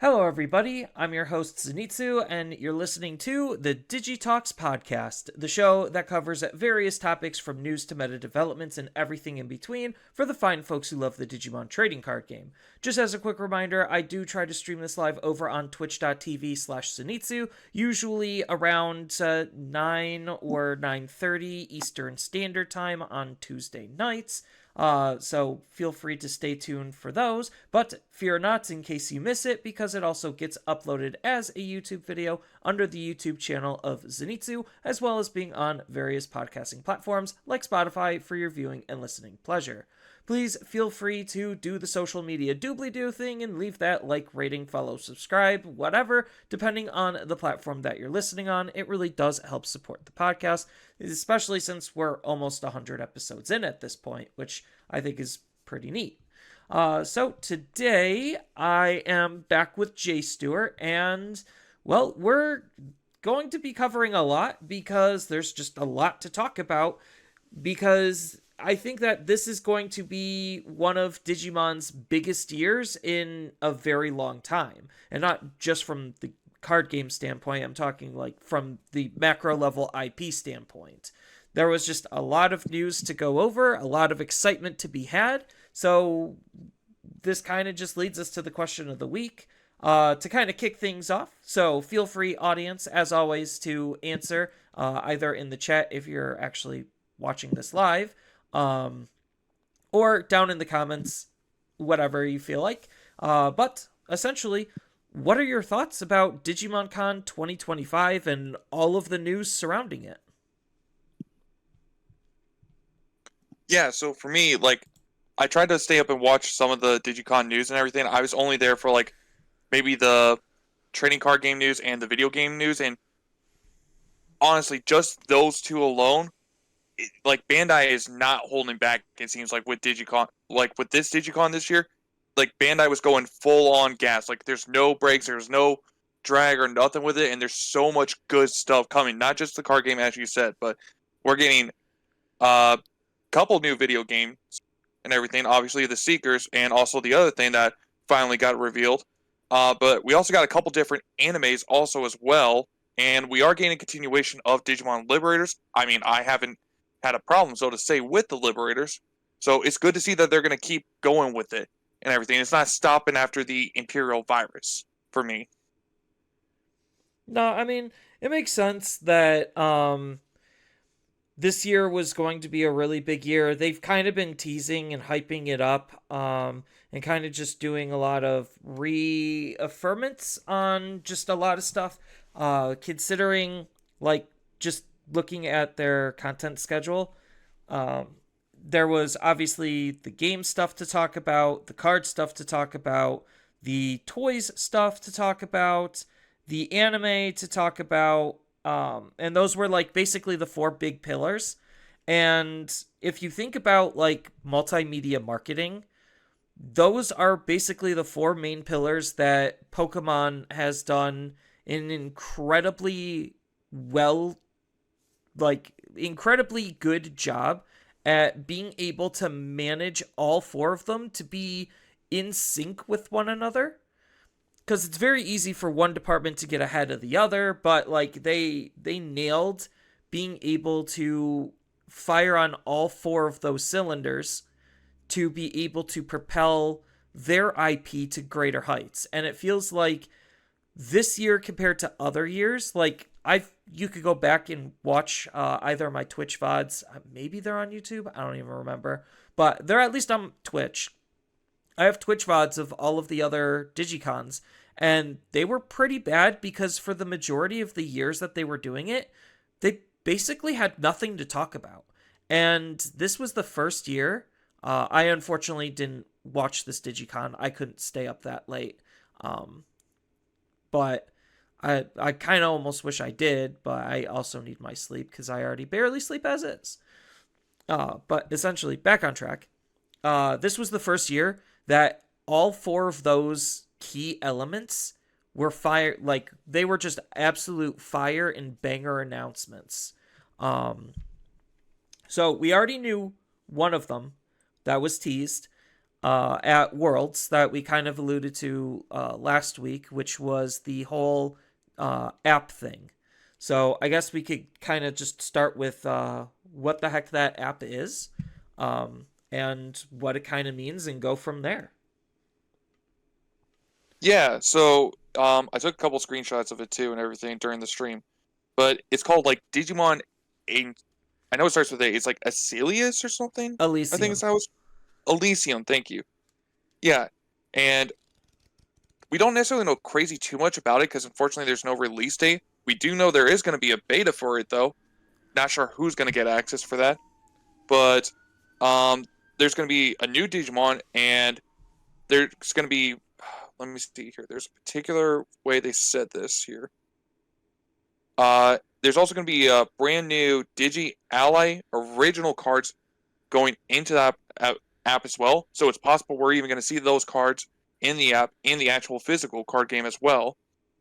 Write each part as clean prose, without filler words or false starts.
Hello, everybody. I'm your host, Zenitsu, and you're listening to the Digi Talks podcast, the show that covers various topics from news to meta developments and everything in between for the fine folks who love the Digimon trading card game. Just as a quick reminder, I do try to stream this live over on twitch.tv/Zenitsu, usually around 9 or 9:30 Eastern Standard Time on Tuesday nights. So feel free to stay tuned for those, but fear not in case you miss it, because it also gets uploaded as a YouTube video under the YouTube channel of Zenitsu, as well as being on various podcasting platforms like Spotify for your viewing and listening pleasure. Please feel free to do the social media doobly-doo thing and leave that like, rating, follow, subscribe, whatever, depending on the platform that you're listening on. It really does help support the podcast, especially since we're almost 100 episodes in at this point, which I think is pretty neat. So today I am back with Jay Stewart, and, well, we're going to be covering a lot because there's just a lot to talk about, because I think that this is going to be one of Digimon's biggest years in a very long time. And not just from the card game standpoint, I'm talking like from the macro level IP standpoint. There was just a lot of news to go over, a lot of excitement to be had. So this kind of just leads us to the question of the week. To kind of kick things off. So feel free, audience, as always, to answer either in the chat if you're actually watching this live, or down in the comments, whatever you feel like. But essentially, what are your thoughts about DigimonCon 2025 and all of the news surrounding it? Yeah, so for me, I tried to stay up and watch some of the DigiCon news and everything. I was only there for, maybe the trading card game news and the video game news, and honestly, just those two alone, Bandai is not holding back, it seems like, with DigiCon. With this DigiCon this year, Bandai was going full on gas. There's no breaks, there's no drag or nothing with it, and there's so much good stuff coming. Not just the card game, as you said, but we're getting a couple new video games and everything. Obviously, the Seekers, and also the other thing that finally got revealed. But we also got a couple different animes also as well, and we are getting a continuation of Digimon Liberators. I mean, I haven't had a problem, so to say, with the Liberators. So it's good to see that they're going to keep going with it and everything. It's not stopping after the Imperial virus for me. No, I mean, it makes sense that this year was going to be a really big year. They've kind of been teasing and hyping it up, and kind of just doing a lot of reaffirmance on just a lot of stuff, considering, just looking at their content schedule. There was obviously the game stuff to talk about, the card stuff to talk about, the toys stuff to talk about, the anime to talk about, and those were basically the four big pillars. And if you think about multimedia marketing, those are basically the four main pillars that Pokemon has done an incredibly incredibly good job at being able to manage all four of them to be in sync with one another. Because it's very easy for one department to get ahead of the other, but they nailed being able to fire on all four of those cylinders to be able to propel their IP to greater heights. And it feels like this year compared to other years, you could go back and watch either of my Twitch VODs. Maybe they're on YouTube. I don't even remember. But they're at least on Twitch. I have Twitch VODs of all of the other Digicons, and they were pretty bad because for the majority of the years that they were doing it, they basically had nothing to talk about. And this was the first year. I unfortunately didn't watch this Digicon. I couldn't stay up that late. But I kind of almost wish I did, but I also need my sleep because I already barely sleep as is. But essentially, back on track. This was the first year that all four of those key elements were fire. They were just absolute fire and banger announcements. So we already knew one of them that was teased. at Worlds that we kind of alluded to last week, which was the whole app thing. So I guess we could kind of just start with what the heck that app is, and what it kind of means, and go from there. Yeah, so I took a couple screenshots of it too and everything during the stream. But it's called like Digimon. A- I know it starts with A. It's like Acelius or something. I think it's Elysium. how it's Elysium. Thank you. Yeah, and we don't necessarily know crazy too much about it because unfortunately there's no release date. We do know there is going to be a beta for it though. Not sure who's going to get access for that, but um, there's going to be a new Digimon and there's going to be. Let me see here. There's a particular way they said this here. There's also going to be a brand new Digi Ally original cards going into that app as well. So it's possible we're even going to see those cards in the app in the actual physical card game as well.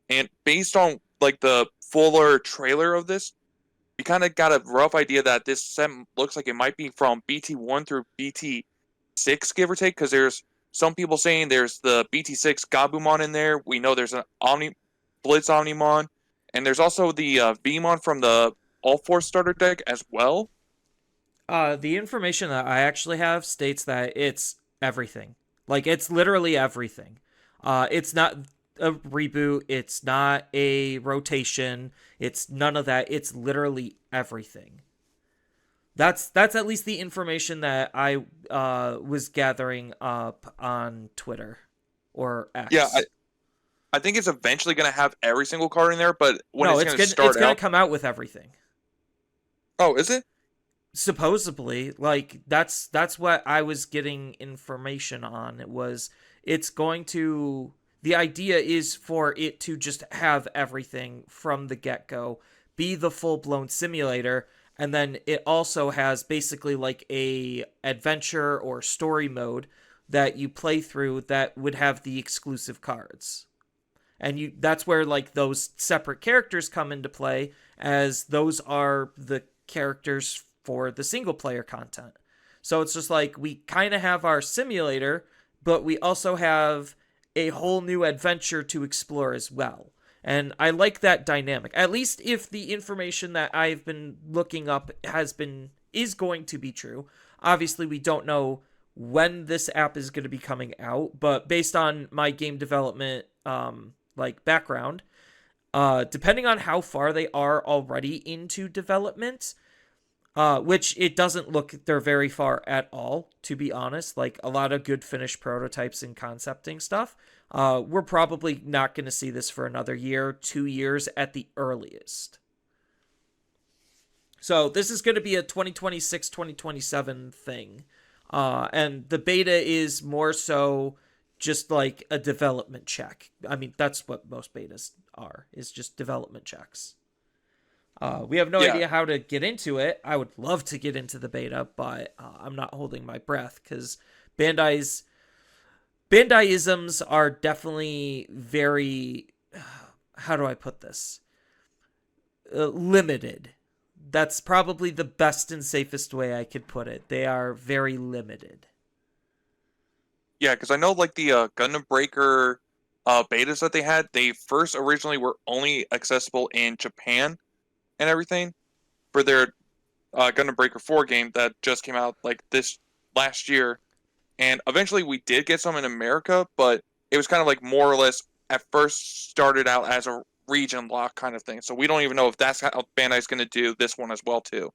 And based on like the fuller trailer of this, you kind of got a rough idea that this set looks like it might be from BT1 through BT6, give or take, because there's some people saying there's the BT6 Gabumon in there. We know there's an Blitz Omnimon, and there's also the Vmon from the All Four starter deck as well. The information that I actually have states that it's everything. Like, it's literally everything. It's not a reboot. It's not a rotation. It's none of that. It's literally everything. That's at least the information that I was gathering up on Twitter or Yeah, X. I think it's eventually going to have every single card in there, but when No, it's it's going to gonna it's start gonna out, come out with everything. oh, is it? Supposedly, like that's what I was getting information on. It's going to, the idea is for it to just have everything from the get-go, be the full-blown simulator, and then it also has basically like a adventure or story mode that you play through that would have the exclusive cards. And you that's where like those separate characters come into play, as those are the characters for the single player content. So it's just like we kind of have our simulator, but we also have a whole new adventure to explore as well. And I like that dynamic. At least if the information that I've been looking up is going to be true. Obviously, we don't know when this app is going to be coming out, but based on my game development like background, depending on how far they are already into development, which it doesn't look they're very far at all, to be honest. Like a lot of good finished prototypes and concepting stuff. We're probably not going to see this for another year, 2 years at the earliest. So this is going to be a 2026, 2027 thing. And the beta is more so just like a development check. I mean, that's what most betas are, is just development checks. We have no Yeah, idea how to get into it. I would love to get into the beta, but I'm not holding my breath because Bandai's Bandaiisms are definitely very, how do I put this? Limited. That's probably the best and safest way I could put it. They are very limited. yeah, because I know like the Gundam Breaker betas that they had, they first originally were only accessible in Japan and everything for their Gundam Breaker 4 game that just came out like this last year. And eventually we did get some in America, but it was kind of like more or less at first started out as a region lock kind of thing. So we don't even know if that's how Bandai's going to do this one as well too.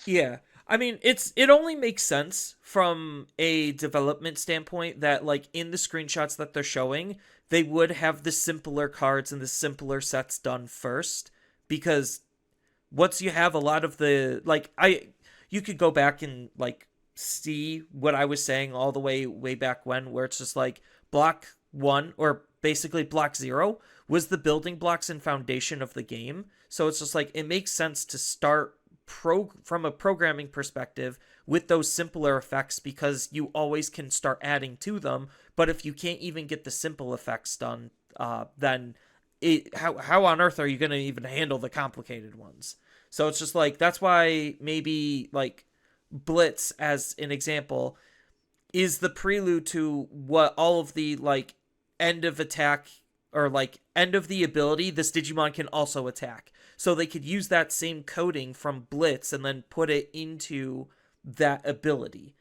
Yeah. I mean, it only makes sense from a development standpoint that like in the screenshots that they're showing, they would have the simpler cards and the simpler sets done first, because once you have a lot of the like I you could go back and like see what I was saying all the way back when, where it's just like block 1 or basically block 0 was the building blocks and foundation of the game. So it's just like it makes sense to start from a programming perspective with those simpler effects, because you always can start adding to them. But if you can't even get the simple effects done, then how on earth are you going to even handle the complicated ones? So it's just like that's why maybe like Blitz as an example, is the prelude to what all of the like end of attack or like end of the ability this Digimon can also attack. So they could use that same coding from Blitz and then put it into that ability.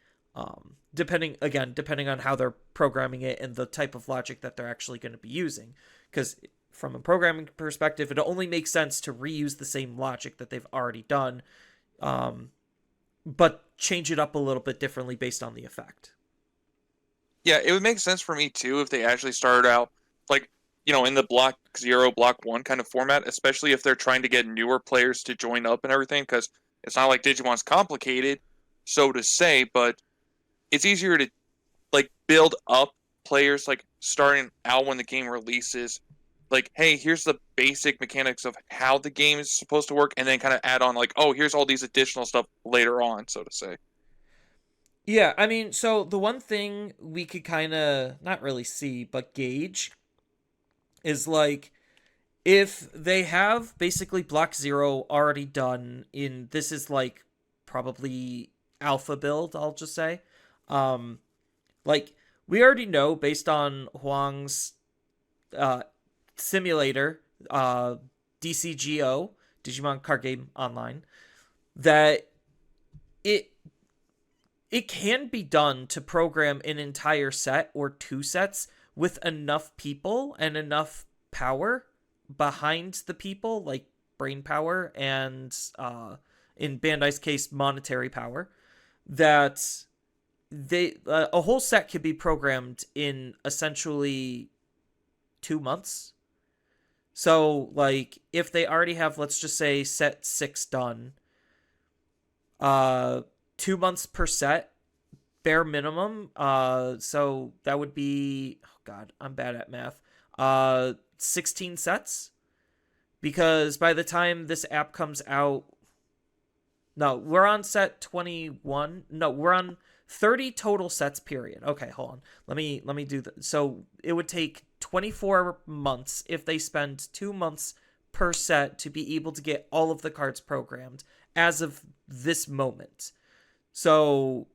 Depending on how they're programming it and the type of logic that they're actually going to be using. Because from a programming perspective, it only makes sense to reuse the same logic that they've already done, but change it up a little bit differently based on the effect. Yeah, it would make sense for me too if they actually started out like, in the block 0, block 1 kind of format, especially if they're trying to get newer players to join up and everything, because it's not like Digimon's complicated, so to say, but it's easier to like build up players like starting out when the game releases. Like, hey, here's the basic mechanics of how the game is supposed to work, and then kind of add on like, oh, here's all these additional stuff later on, so to say. Yeah, I mean, so the one thing we could kind of not really see, but gauge is like if they have basically block 0 already done in this is like probably alpha build, I'll just say. Um like we already know based on Huang's uh simulator, DCGO, Digimon Card Game Online, that it it can be done to program an entire set or two sets with enough people and enough power behind the people, like brain power and, in Bandai's case, monetary power, that a whole set could be programmed in essentially 2 months. So, like, if they already have, let's just say, set 6 done, 2 months per set, bare minimum. So that would be, oh god, I'm bad at math. 16 sets, because by the time this app comes out, no, we're on set 21. No, we're on 30 total sets. Period. Okay, hold on. Let me do that. So it would take 24 months if they spend 2 months per set to be able to get all of the cards programmed as of this moment. So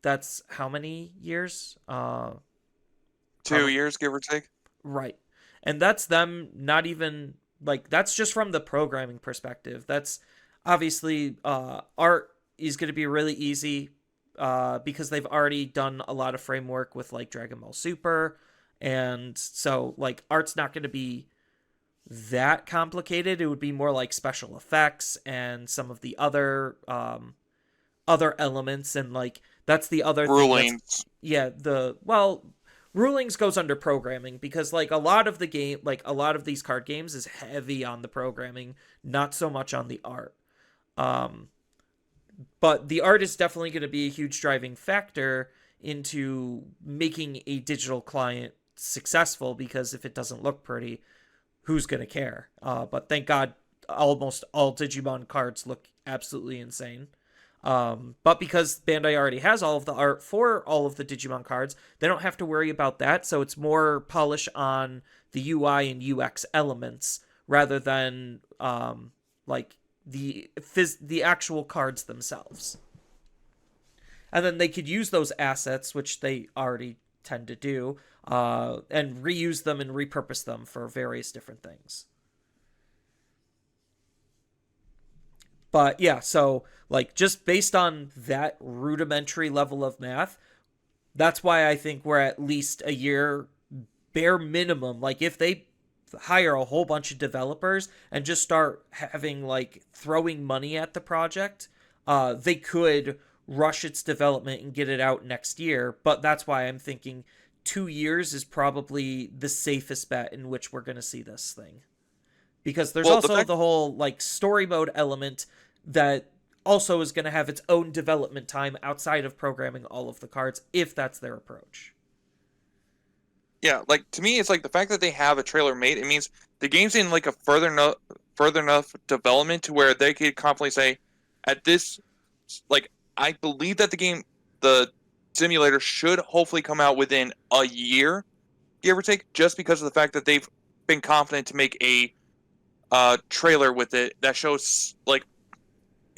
that's how many years? 2 years, give or take. Right. And that's them not even like that's just from the programming perspective. That's obviously art is going to be really easy because they've already done a lot of framework with like Dragon Ball Super, and so like art's not going to be that complicated. It would be more like special effects and some of the other elements, and like that's the other thing Rulings. yeah, rulings goes under programming because like a lot of the game, like a lot of these card games is heavy on the programming, not so much on the art. um but the art is definitely going to be a huge driving factor into making a digital client successful, because if it doesn't look pretty, who's going to care? But thank god almost all Digimon cards look absolutely insane. But because Bandai already has all of the art for all of the Digimon cards, they don't have to worry about that. So it's more polish on the UI and UX elements rather than like the actual cards themselves. And then they could use those assets, which they already tend to do, and reuse them and repurpose them for various different things. But yeah, so like just based on that rudimentary level of math, that's why I think we're at least a year bare minimum. Like if they hire a whole bunch of developers and just start having like throwing money at the project, they could rush its development and get it out next year. But that's why I'm thinking 2 years is probably the safest bet in which we're going to see this thing, because there's also the whole like story mode element that also is going to have its own development time outside of programming all of the cards, if that's their approach. Yeah, like to me, it's like the fact that they have a trailer made. It means the game's in like a further enough development to where they could confidently say, at this, like I believe that the simulator should hopefully come out within a year, give or take, just because of the fact that they've been confident to make a trailer with it that shows like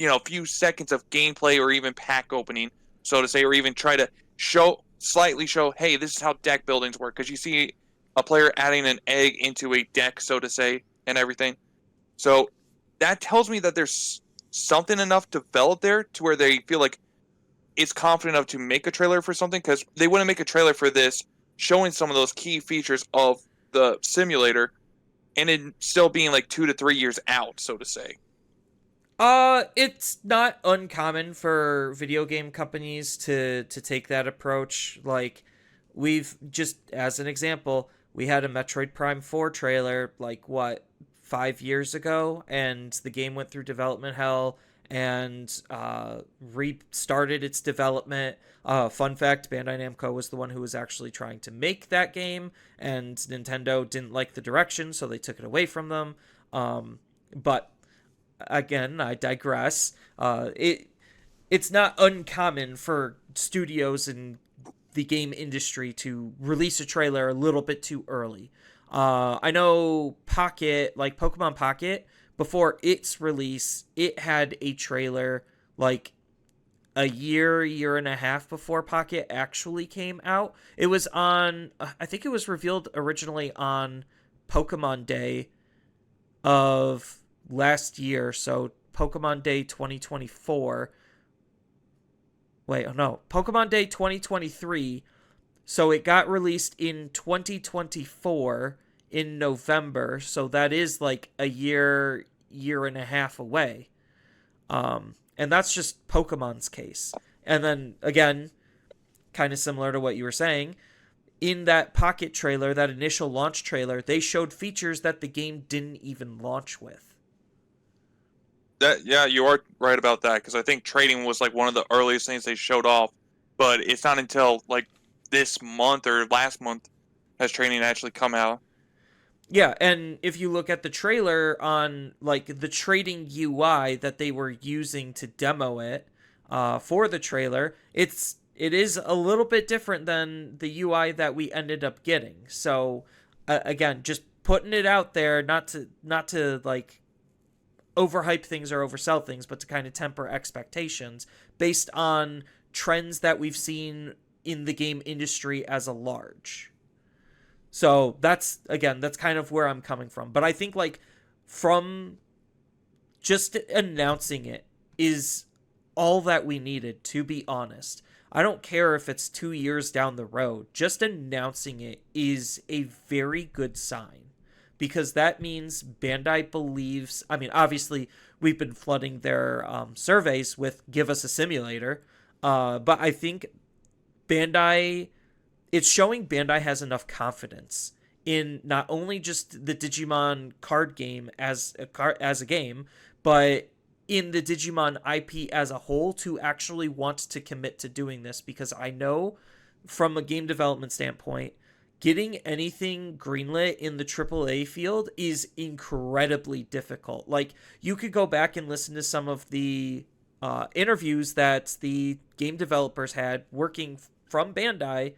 a few seconds of gameplay or even pack opening, so to say, or even try to slightly show, hey, this is how deck buildings work, because you see a player adding an egg into a deck, so to say, and everything. So that tells me that there's something enough developed there to where they feel like it's confident enough to make a trailer for something, because they wouldn't make a trailer for this showing some of those key features of the simulator and it still being like 2 to 3 years out, so to say. It's not uncommon for video game companies to take that approach. Like, we've just as an example, we had a Metroid Prime 4 trailer like what 5 years ago, and the game went through development hell and restarted its development. Fun fact: Bandai Namco was the one who was actually trying to make that game, and Nintendo didn't like the direction, so they took it away from them. But again, I digress. It's not uncommon for studios in the game industry to release a trailer a little bit too early. I know Pocket, like Pokemon Pocket, before its release, it had a trailer like a year and a half before Pocket actually came out. It was on, I think it was revealed originally on Pokemon Day of last year, so Pokemon Day 2024. Wait, oh no, Pokemon Day 2023. So it got released in 2024 in November, so that is like a year and a half away. And that's just Pokemon's case. And then again, kind of similar to what you were saying, in that Pocket trailer, that initial launch trailer, they showed features that the game didn't even launch with. Yeah, you are right about that, because I think trading was like one of the earliest things they showed off, but it's not until like this month or last month has trading actually come out. Yeah, and if you look at the trailer on like the trading UI that they were using to demo it for the trailer, it is a little bit different than the UI that we ended up getting. So again, just putting it out there, not to like overhype things or oversell things, but to kind of temper expectations based on trends that we've seen in the game industry as a large. So that's kind of where I'm coming from. But I think like from just announcing it is all that we needed, to be honest. I don't care if it's 2 years down the road. Just announcing it is a very good sign, because that means Bandai believes. I mean, obviously, we've been flooding their surveys with "Give us a simulator," but I think Bandai. It's showing Bandai has enough confidence in not only just the Digimon card game as a game, but in the Digimon IP as a whole to actually want to commit to doing this, because I know from a game development standpoint, getting anything greenlit in the AAA field is incredibly difficult. Like, you could go back and listen to some of the interviews that the game developers had working from Bandai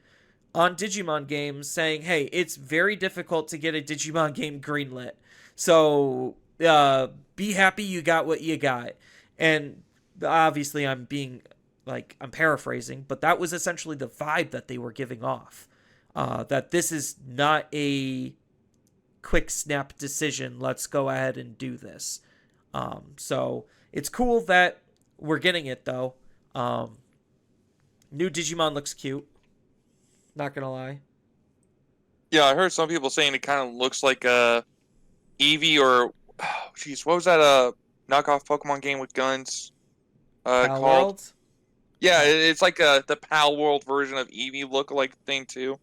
on Digimon games, saying, hey, it's very difficult to get a Digimon game greenlit. So be happy you got what you got. And obviously I'm paraphrasing, but that was essentially the vibe that they were giving off. That this is not a quick snap decision. Let's go ahead and do this. So it's cool that we're getting it, though. New Digimon looks cute. Not gonna lie. Yeah, I heard some people saying it kind of looks like a Eevee or, oh, jeez, what was that knockoff Pokemon game with guns Pal called? World? Yeah, it's like the Pal World version of Eevee look-alike thing too.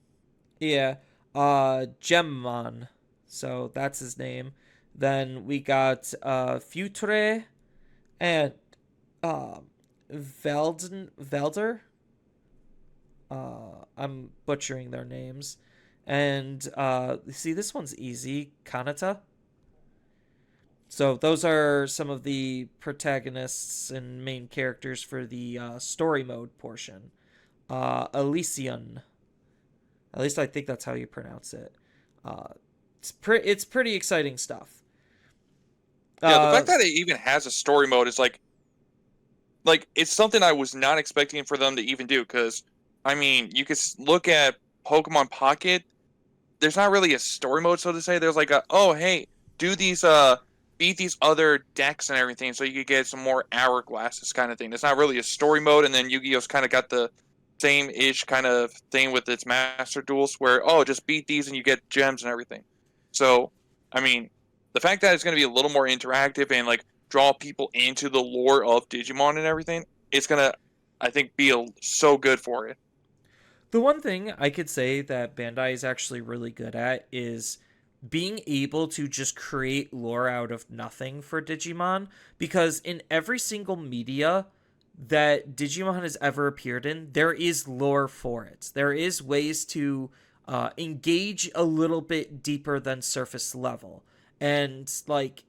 Yeah. Gemmon. So that's his name. Then we got Futre and uh Velder. I'm butchering their names. And see, this one's easy. Kanata. So those are some of the protagonists and main characters for the story mode portion. Elysian. At least I think that's how you pronounce it. Uh, it's pretty exciting stuff. Yeah, the Uh, fact that it even has a story mode is like it's something I was not expecting for them to even do, because I mean, you could look at Pokemon Pocket. There's not really a story mode, so to say. There's like a, oh, hey, do these, beat these other decks and everything so you could get some more hourglasses kind of thing. It's not really a story mode, and then Yu-Gi-Oh's kind of got the same-ish kind of thing with its Master Duels where, oh, just beat these and you get gems and everything. So, I mean, the fact that it's going to be a little more interactive and, like, draw people into the lore of Digimon and everything, it's going to, I think, be so good for it. The one thing I could say that Bandai is actually really good at is being able to just create lore out of nothing for Digimon, because in every single media that Digimon has ever appeared in, there is lore for it. There is ways to engage a little bit deeper than surface level. And, like,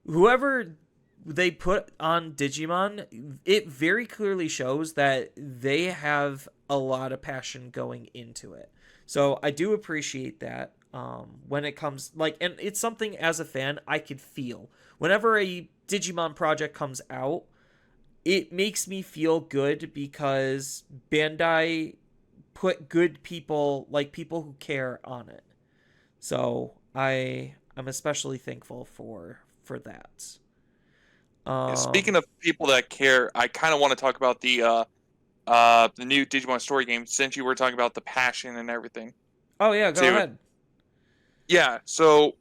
whoever they put on Digimon, it very clearly shows that they have a lot of passion going into it. So I do appreciate that when it comes, like, and it's something as a fan I could feel. Whenever a Digimon project comes out, it makes me feel good because Bandai put good people, like people who care, on it. So I'm especially thankful for that. Yeah, Um, speaking of people that care, I kind of want to talk about the new Digimon story game since you were talking about the passion and everything oh yeah, go too. ahead. Yeah, so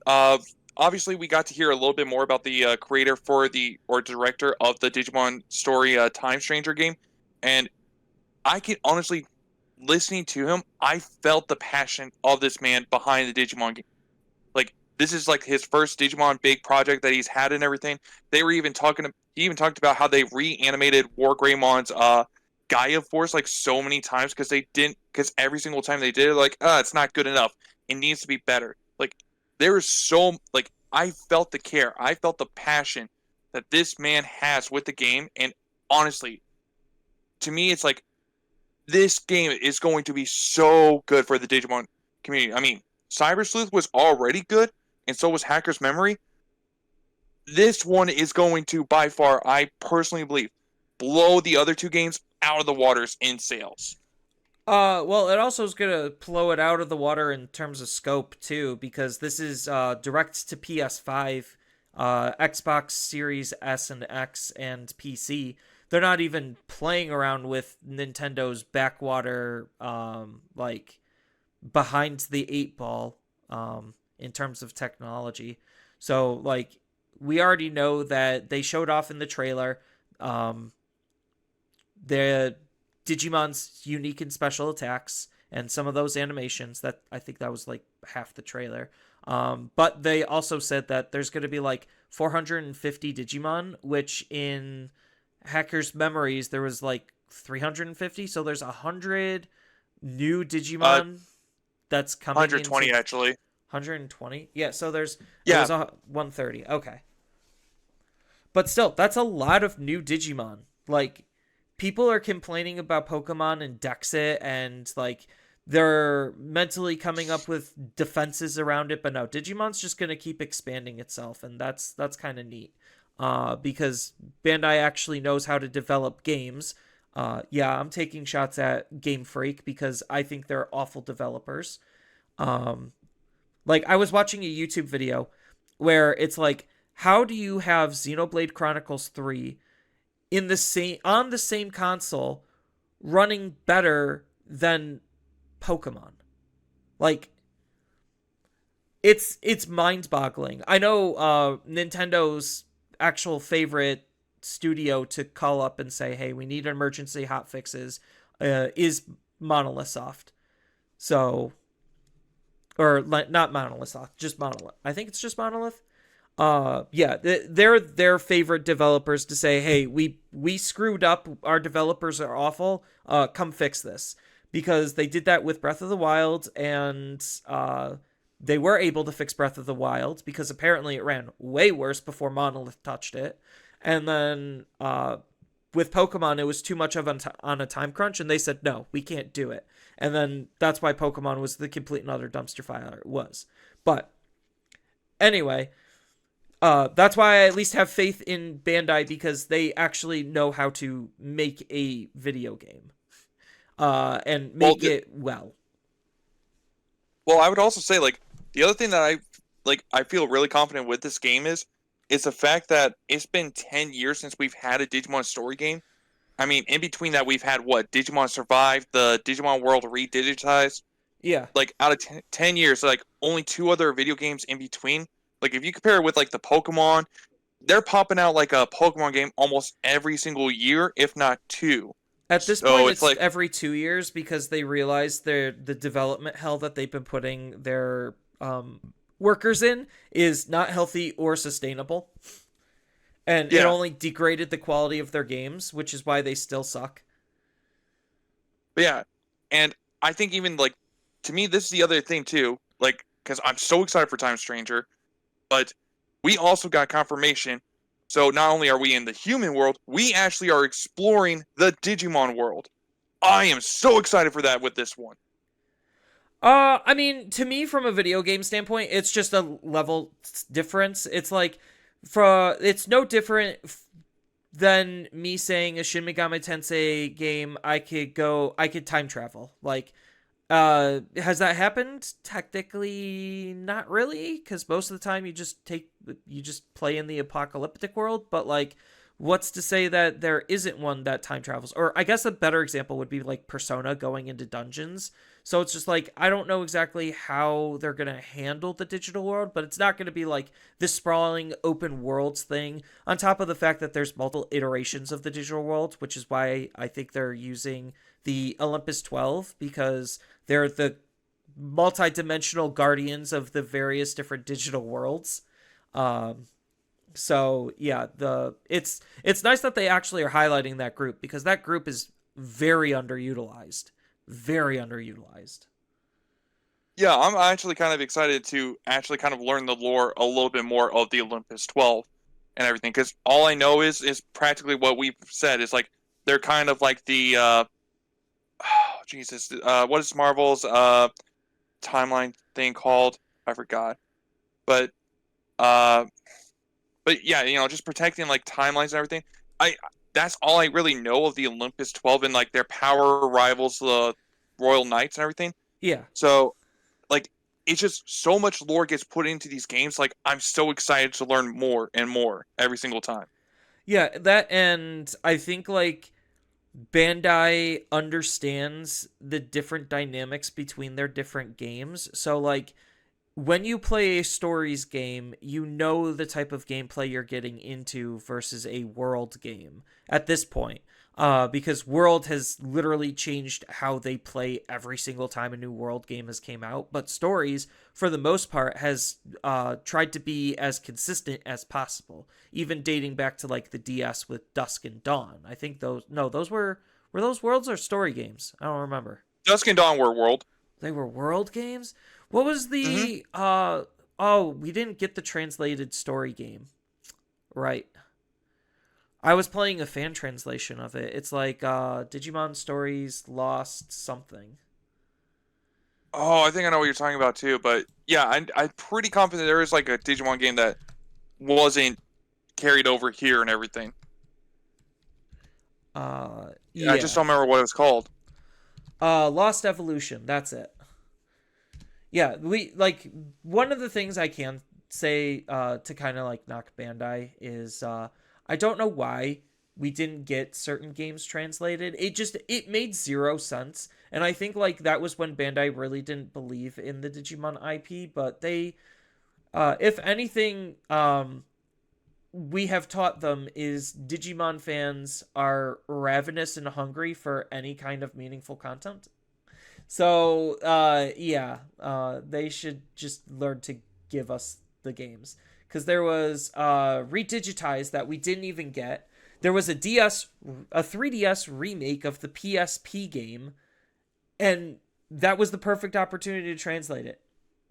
uh, obviously we got to hear a little bit more about the creator for the or director of the Digimon story Time Stranger game, and I can honestly, listening to him, I felt the passion of this man behind the Digimon game. Like this is like his first Digimon big project that he's had and everything. They were even talking. He even talked about how they reanimated War Greymon's Gaia Force like so many times because they didn't because every single time they did it, like it's not good enough. It needs to be better. Like there is so like I felt the care. I felt the passion that this man has with the game, and honestly, to me, it's like this game is going to be so good for the Digimon community. I mean, Cyber Sleuth was already good, and so was Hacker's Memory. This one is going to, by far, I personally believe, blow the other two games out of the waters in sales. Well, it also is gonna blow it out of the water in terms of scope too, because this is direct to PS5, Xbox Series S and X, and PC. They're not even playing around with Nintendo's backwater, like behind the eight ball, in terms of technology. So, like, we already know that they showed off in the trailer, um, the Digimon's unique and special attacks and some of those animations. That I think that was like half the trailer. But they also said that there's going to be like 450 Digimon, which in Hacker's Memories there was like 350. So there's 100 new Uh, Digimon that's coming into 120 actually. 120. Yeah, so it Yeah, was a 130. Okay. But still, that's a lot of new Digimon. Like, people are complaining about Pokemon and Dexit, and like they're mentally coming up with defenses around it, but no, Digimon's just gonna keep expanding itself, and that's kind of neat. Because Bandai actually knows how to develop games. Yeah, I'm taking shots at Game Freak because I think they're awful developers. Um, like, I was watching a YouTube video where it's like, how do you have Xenoblade Chronicles 3 in the same on the same console running better than Pokemon? Like, it's mind-boggling. I know Nintendo's actual favorite studio to call up and say, "Hey, we need emergency hot fixes," is Monolith Soft. So, or not Monolith Soft, just Monolith. I think it's just Monolith. Yeah, they're their favorite developers to say, hey, we screwed up, our developers are awful, come fix this, because they did that with Breath of the Wild, and they were able to fix Breath of the Wild because apparently it ran way worse before Monolith touched it. And then with Pokemon, it was too much of on a time crunch, and they said, no, we can't do it. And then that's why Pokemon was the complete and utter dumpster fire it was. But anyway, that's why I at least have faith in Bandai, because they actually know how to make a video game. and Well, make it well. well, I would also say like the other thing that I feel really confident with this game is the fact that it's been 10 years since we've had a Digimon story game. I mean, in between that, we've had what? Digimon Survive, the Digimon World redigitized. Yeah. Like out of 10 years, like only two other video games in between. Like if you compare it with like the Pokemon, they're popping out like a Pokemon game almost every single year, if not two. At this point, So it's it's like, every 2 years because they realize the development hell that they've been putting their workers in is not healthy or sustainable, and it yeah, only degraded the quality of their games, which is why they still suck. but yeah. And I think even like to me, this is the other thing too. Like, because I'm so excited for Time Stranger, but we also got confirmation. So not only are we in the human world, we actually are exploring the Digimon world. I am so excited for that with this one. I mean, to me, from a video game standpoint, it's just a level difference. It's like, it's no different than me saying a Shin Megami Tensei game. I could time travel. Like, has that happened? Technically, not really, because most of the time you just play in the apocalyptic world. But like, what's to say that there isn't one that time travels? Or I guess a better example would be like Persona going into dungeons. So it's just like I don't know exactly how they're gonna handle the digital world, but it's not gonna be like this sprawling open worlds thing. On top of the fact that there's multiple iterations of the digital world, which is why I think they're using the Olympus 12 because they're the multi-dimensional guardians of the various different digital worlds. Um, so yeah, it's nice that they actually are highlighting that group because that group is very underutilized, very underutilized. Yeah, I'm actually kind of excited to actually kind of learn the lore a little bit more of the Olympus 12 and everything because all I know is practically what we've said is like they're kind of like the oh, Jesus, what is Marvel's timeline thing called? I forgot. But uh but yeah, just protecting like timelines and everything. I That's all I really know of the Olympus 12 and like their power rivals the Royal Knights and everything. Yeah, So like it's just so much lore gets put into these games. Like I'm so excited to learn more and more every single time. yeah, that and I think like Bandai understands the different dynamics between their different games. So like when you play a stories game, you know the type of gameplay you're getting into versus a world game at this point. Because world has literally changed how they play every single time a new world game has came out. But stories, for the most part, has tried to be as consistent as possible, even dating back to like the DS with Dusk and Dawn. I think those were those worlds or story games. I don't remember. Dusk and Dawn were world. They were world games. What was Mm-hmm. the oh, we didn't get the translated story game. Right. I was playing a fan translation of it. It's like Digimon Stories Lost something. Oh, I think I know what you're talking about too. But yeah, I'm pretty confident there is like a Digimon game that wasn't carried over here and everything. I just Yeah. don't remember what it was called. Lost Evolution, that's it. Yeah, we like one of the things I can say to kind of like knock Bandai is I don't know why we didn't get certain games translated. It made zero sense, and I think like that was when Bandai really didn't believe in the Digimon IP. But they, if anything, we have taught them is Digimon fans are ravenous and hungry for any kind of meaningful content. So, yeah, they should just learn to give us the games. Because there was redigitized that we didn't even get. There was a 3DS remake of the PSP game, and that was the perfect opportunity to translate it.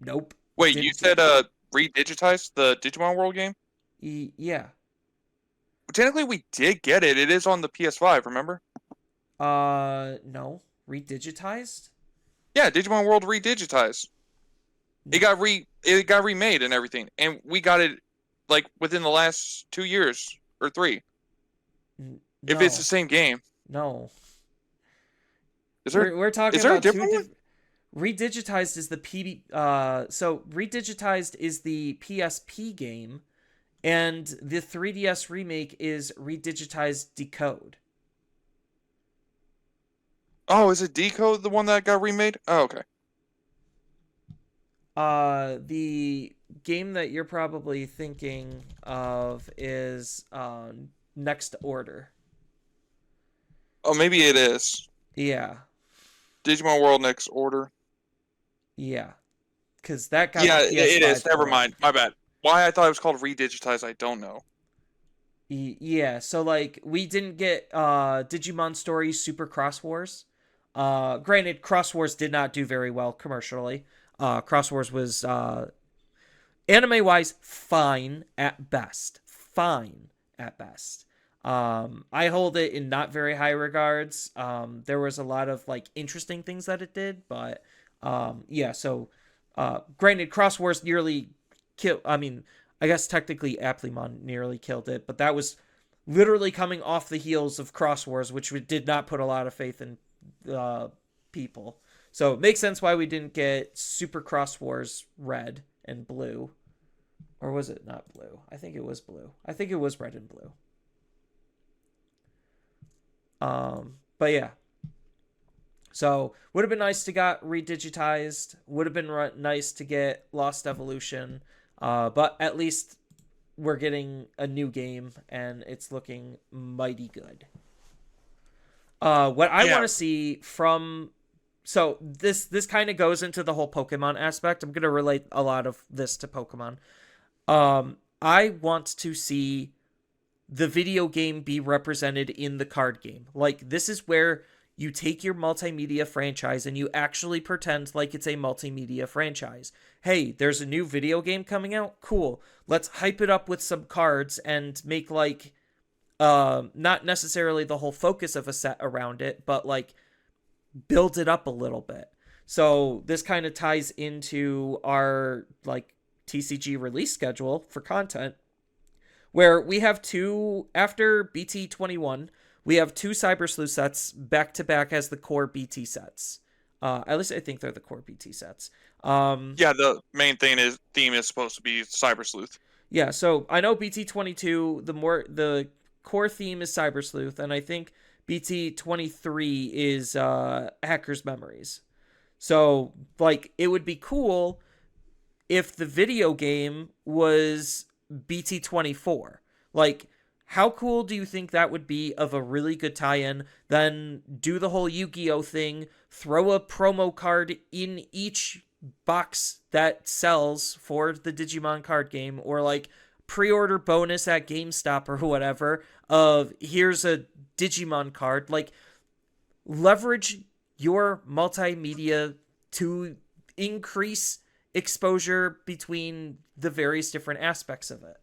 Nope, Wait, you didn't said get it. redigitized the Digimon World game? Yeah. Technically, we did get it. It is on the PS5. Remember? No, redigitized. Yeah, Digimon World redigitized. It got remade and everything, and we got it like within the last 2 years or three. If it's the No, same game, no. Is there We're talking is there a about different one? Redigitized is the so Redigitized is the PSP game, and the 3DS remake is Redigitized Decode. Oh, is it Decode the one that got remade? Oh, okay. The game that you're probably thinking of is Next Order. Oh, maybe it is. Yeah, Digimon World Next Order. yeah, because that got the Yeah, it is. PS5 Never port. mind. My bad. Why I thought it was called Redigitized, I don't know. Yeah, so like we didn't get Digimon Story Super Cross Wars. Granted, Cross Wars did not do very well commercially. Cross Wars was anime wise fine at best. Fine at best. I hold it in not very high regards. There was a lot of like interesting things that it did, but yeah, so granted Cross Wars nearly killed, I mean, I guess technically Applemon nearly killed it, but that was literally coming off the heels of Cross Wars, which we did not put a lot of faith in people. So it makes sense why we didn't get Super Cross Wars Red and Blue. Or was it not blue? I think it was blue. I think it was red and blue. But yeah. So would have been nice to got redigitized. Would have been nice to get Lost Evolution. But at least we're getting a new game and it's looking mighty good. What I want to see from so this kind of goes into the whole Pokemon aspect. I'm gonna relate a lot of this to Pokemon. I want to see the video game be represented in the card game. Like, this is where you take your multimedia franchise and you actually pretend like it's a multimedia franchise. Hey, there's a new video game coming out? Cool. Let's hype it up with some cards and make, like, not necessarily the whole focus of a set around it, but, like, build it up a little bit. So this kind of ties into our, like, TCG release schedule for content, where we have two, after BT21, we have two Cyber Sleuth sets back to back as the core BT sets. At least I think they're the core BT sets. Yeah, the main theme is supposed to be Cyber Sleuth. Yeah, so I know BT22, the core theme is Cyber Sleuth, and I think BT23 is Hacker's Memories. So, like, it would be cool if the video game was BT24. Like, how cool do you think that would be of a really good tie-in? Then do the whole Yu-Gi-Oh thing, throw a promo card in each box that sells for the Digimon card game, or like pre-order bonus at GameStop or whatever of here's a Digimon card. Like, leverage your multimedia to increase exposure between the various different aspects of it.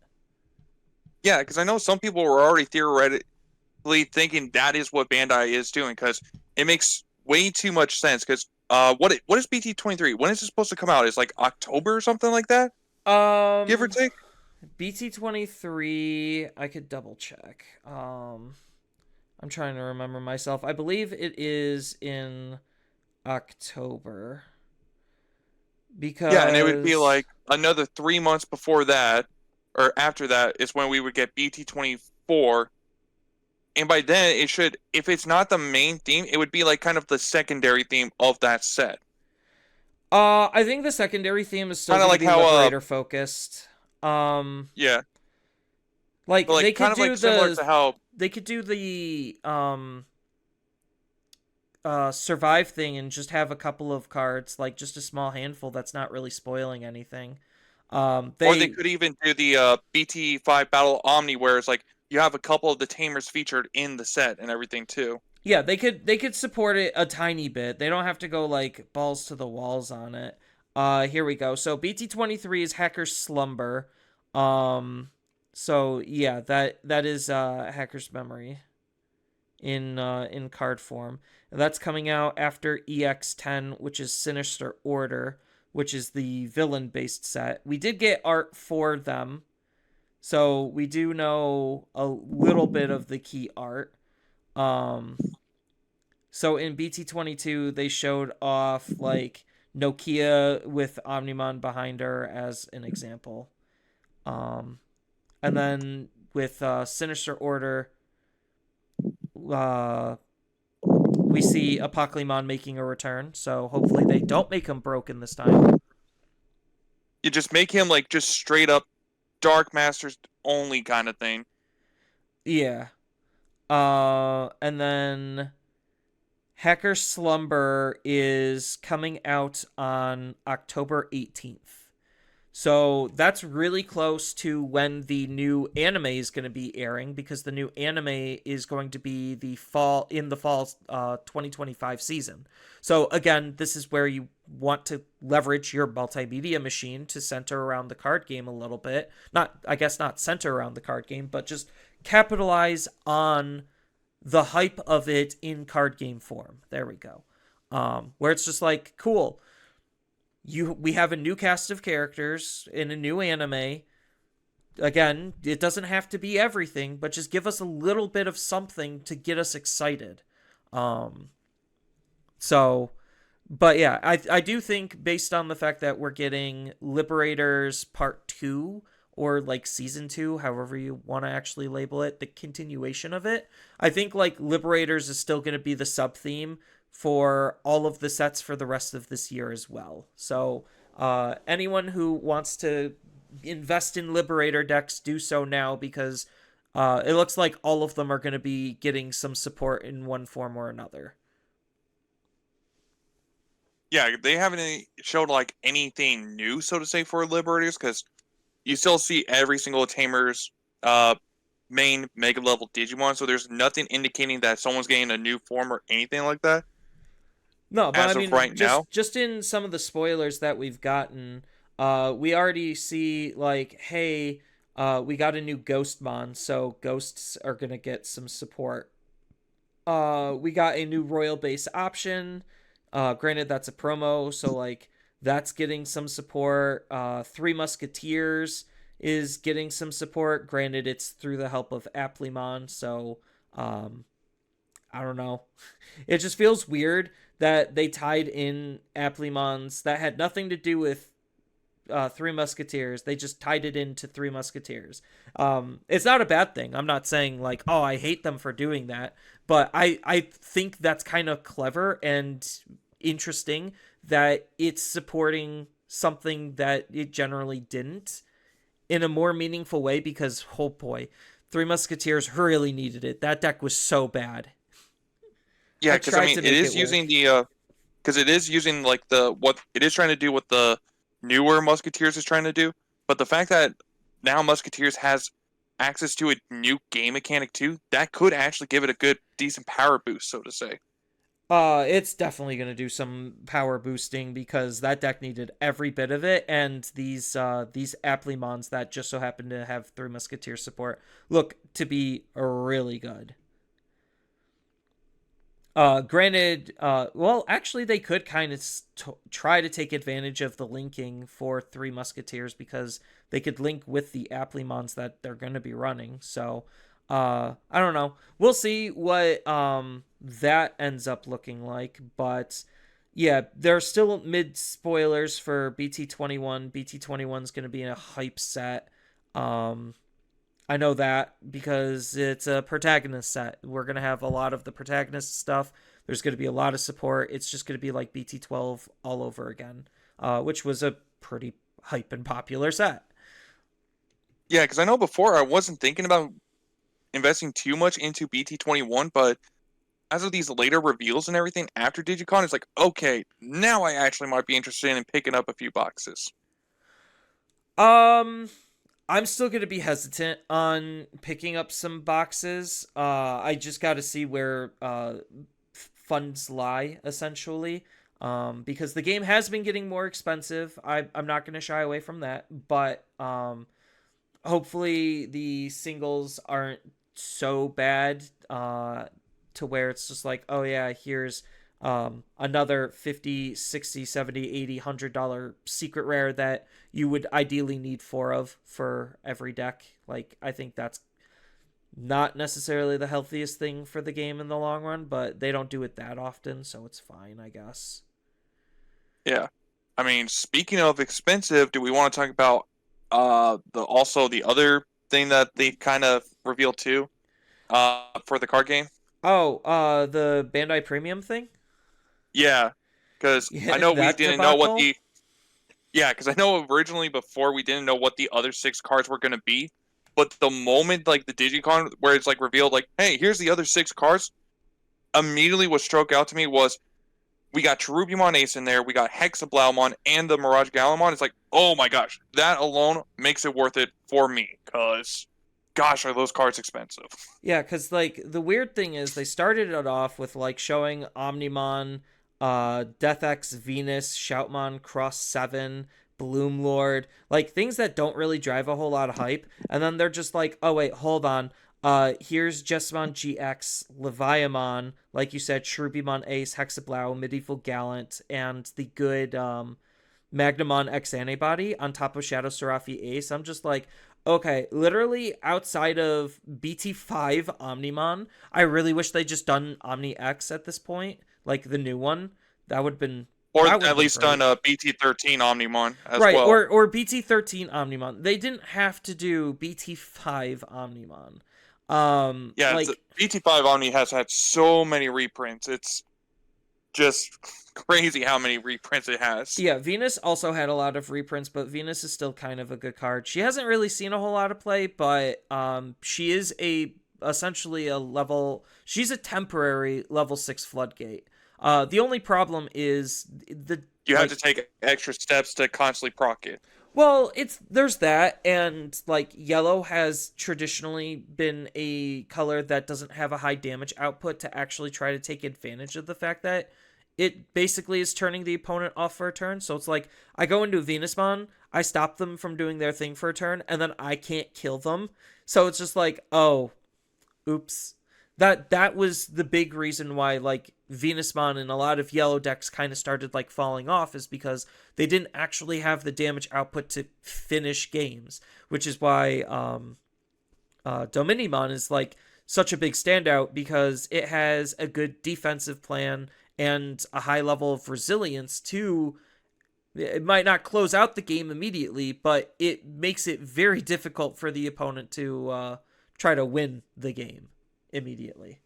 Yeah, because I know some people were already theoretically thinking that is what Bandai is doing, because it makes way too much sense. Because what is BT23? When is it supposed to come out? It's like October or something like that, give or take. BT23, I could double check. I'm trying to remember myself. I believe it is in October. Because Yeah, and it would be like another 3 months before that, or after that, is when we would get BT24. And by then, it should, if it's not the main theme, it would be like kind of the secondary theme of that set. I think the secondary theme is still Kind of going like to be how, Liberator focused. Yeah, Like, but they like could kind of do like similar the to how, they could do the survive thing and just have a couple of cards, like just a small handful that's not really spoiling anything. or they could even do the BT5 Battle Omni, where it's like you have a couple of the tamers featured in the set and everything too. Yeah, they could support it a tiny bit. They don't have to go like balls to the walls on it. Here we go. So BT23 is Hacker's Slumber. So yeah, that is Hacker's Memory in card form. And that's coming out after EX10, which is Sinister Order, which is the villain based set. We did get art for them. So we do know a little bit of the key art. Um So in BT22, they showed off like Nokia with Omnimon behind her as an example. Um, and then with Sinister Order, uh, we see Apoclymon making a return. So hopefully they don't make him broken this time. You just make him like just straight up Dark Masters only kind of thing. Yeah. And then Hacker Slumber is coming out on October 18th. So that's really close to when the new anime is going to be airing, because the new anime is going to be the fall 2025 season. So again, this is where you want to leverage your multimedia machine to center around the card game a little bit. Not center around the card game, but just capitalize on the hype of it in card game form. There we go. Where it's just like, cool, we have a new cast of characters in a new anime. Again, it doesn't have to be everything, but just give us a little bit of something to get us excited. Um, so, but yeah, I do think, based on the fact that we're getting Liberators Part 2, or like Season 2, however you want to actually label it, the continuation of it, I think like Liberators is still going to be the sub theme for all of the sets for the rest of this year as well. So anyone who wants to invest in Liberator decks, do so now, because it looks like all of them are going to be getting some support in one form or another. Yeah, they haven't showed like anything new, so to say, for Liberators, because you still see every single Tamer's main mega level Digimon, so there's nothing indicating that someone's getting a new form or anything like that. No, but As I of mean, right now, just in some of the spoilers that we've gotten, we already see like, hey, we got a new Ghostmon, so ghosts are gonna get some support. We got a new Royal Base option. Granted, that's a promo, so like that's getting some support. Three Musketeers is getting some support. Granted, it's through the help of Aplimon, so um, I don't know. It just feels weird that they tied in Aplimons that had nothing to do with Three Musketeers. They just tied it into Three Musketeers. It's not a bad thing. I'm not saying like, oh, I hate them for doing that, but I think that's kind of clever and interesting that it's supporting something that it generally didn't in a more meaningful way, because, oh boy, Three Musketeers really needed it. That deck was so bad. yeah, I because I tried mean, to it make is it using work. the because it is using like the what it is trying to do what the newer Musketeers is trying to do, but the fact that now Musketeers has access to a new game mechanic too, that could actually give it a good, decent power boost, so to say. It's definitely gonna do some power boosting, because that deck needed every bit of it, and these Aplimons that just so happen to have Three Musketeer support look to be really good. Granted, well, actually, they could kind of try to take advantage of the linking for Three Musketeers, because they could link with the Aplimons that they're going to be running. So, I don't know. We'll see what that ends up looking like. But yeah, there are still mid spoilers for BT21. BT21 is going to be in a hype set. Um, I know that because it's a protagonist set. We're going to have a lot of the protagonist stuff. There's going to be a lot of support. It's just going to be like BT12 all over again, which was a pretty hype and popular set. Yeah, because I know before I wasn't thinking about investing too much into BT21, but as of these later reveals and everything after Digicon, it's like, okay, now I actually might be interested in picking up a few boxes. Um, I'm still going to be hesitant on picking up some boxes. I just got to see where funds lie, essentially. Because the game has been getting more expensive. I'm not going to shy away from that. But hopefully the singles aren't so bad to where it's just like, oh yeah, here's another 50, 60, 70, 80, $100 secret rare that you would ideally need four of for every deck. Like, I think Not necessarily the healthiest thing for the game in the long run, but they don't do it that often, so it's fine, I guess. Yeah. I mean, speaking of expensive, do we want to talk about the other thing that they kind of revealed too for the card game? Oh, the Bandai Premium thing? Yeah, because I Yeah, know we that didn't know what debacle? the yeah, because I know originally before we didn't know what the other six cards were going to be, but the moment like the Digicon where it's like revealed like, hey, here's the other six cards, immediately what struck out to me was we got Cherubimon Ace in there, we got Hexablaumon and the Mirage Galamon. It's like, oh my gosh, that alone makes it worth it for me, because gosh, are those cards expensive. Yeah, because, like, the weird thing is they started it off with, like, showing Omnimon, Death X Venus, Shoutmon, Cross 7, Bloom Lord, like, things that don't really drive a whole lot of hype. And then they're just like, oh, wait, hold on. Here's Jessamon GX, Leviamon, like you said, Cherubimon Ace, Hexablow, Medieval Gallant, and the good, Magnamon X Antibody on top of Shadow Seraphi Ace. I'm just like, okay, literally outside of BT5 Omnimon, I really wish they just done Omni X at this point, like the new one. That would have been Or that would have at been least done great. a BT13 Omnimon as Right, well. or BT13 Omnimon. They didn't have to do BT5 Omnimon. Yeah, Like, BT5 Omni has had so many reprints. It's just crazy how many reprints it has. yeah, Venus also had a lot of reprints, but Venus is still kind of a good card. She hasn't really seen a whole lot of play, but she is a essentially a level. She's a temporary level 6 floodgate. The only problem is the You have like to take extra steps to constantly proc it. well, it's there's that, and like yellow has traditionally been a color that doesn't have a high damage output to actually try to take advantage of the fact that it basically is turning the opponent off for a turn. So it's like I go into Venusmon, I stop them from doing their thing for a turn, and then I can't kill them. So it's just like, oh, oops. That was the big reason why like Venusmon and a lot of yellow decks kind of started like falling off, is because they didn't actually have the damage output to finish games, which is why Dominimon is like such a big standout, because it has a good defensive plan and a high level of resilience to it might not close out the game immediately, but it makes it very difficult for the opponent to try to win the game immediately.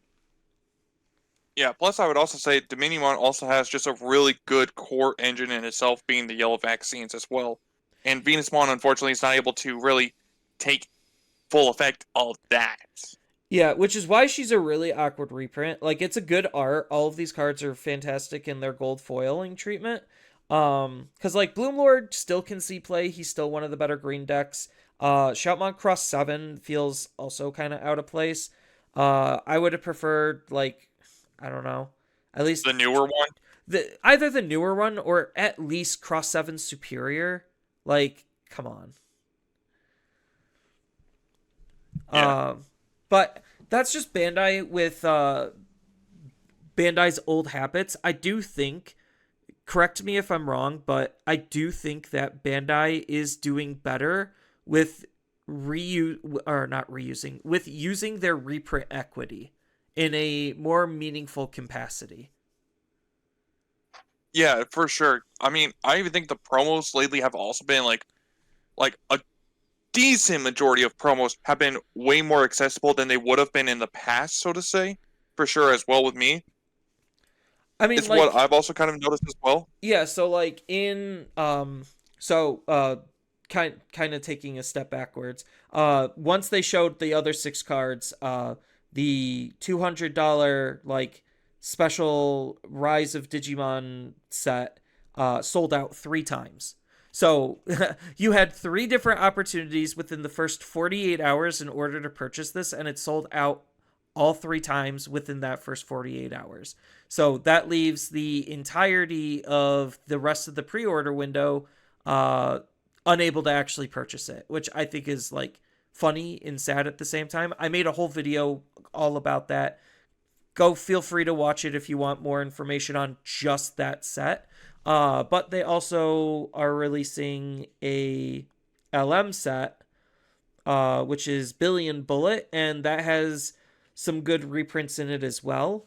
Yeah, plus I would also say Dominion also has just a really good core engine in itself, being the yellow vaccines as well. And Venusmon, unfortunately, is not able to really take full effect of that. Yeah, which is why she's a really awkward reprint. Like, it's a good art. All of these cards are fantastic in their gold foiling treatment. Because like Bloomlord still can see play. He's still one of the better green decks. Shoutmon Cross 7 feels also kind of out of place. I would have preferred, like, I don't know, at least The newer one? either the newer one or at least Cross 7 Superior. Like, come on. Yeah. But that's just Bandai with Bandai's old habits. I do think, correct me if I'm wrong, but I do think that Bandai is doing better with with using their reprint equity in a more meaningful capacity. Yeah, for sure. I mean, I even think the promos lately have also been like a decent majority of promos have been way more accessible than they would have been in the past, so to say. For sure as well with me. I mean, It's what like, I've also kind of noticed as well. yeah, so like in so kind of taking a step backwards. Once they showed the other six cards, the $200 like special Rise of Digimon set sold out 3 times. So you had 3 different opportunities within the first 48 hours in order to purchase this, and it sold out all 3 times within that first 48 hours. So that leaves the entirety of the rest of the pre-order window uh, unable to actually purchase it, which I think is like funny and sad at the same time. I made a whole video all about that. Go feel free to watch it if you want more information on just that set. But they also are releasing a LM set which is Billion Bullet, and that has some good reprints in it as well.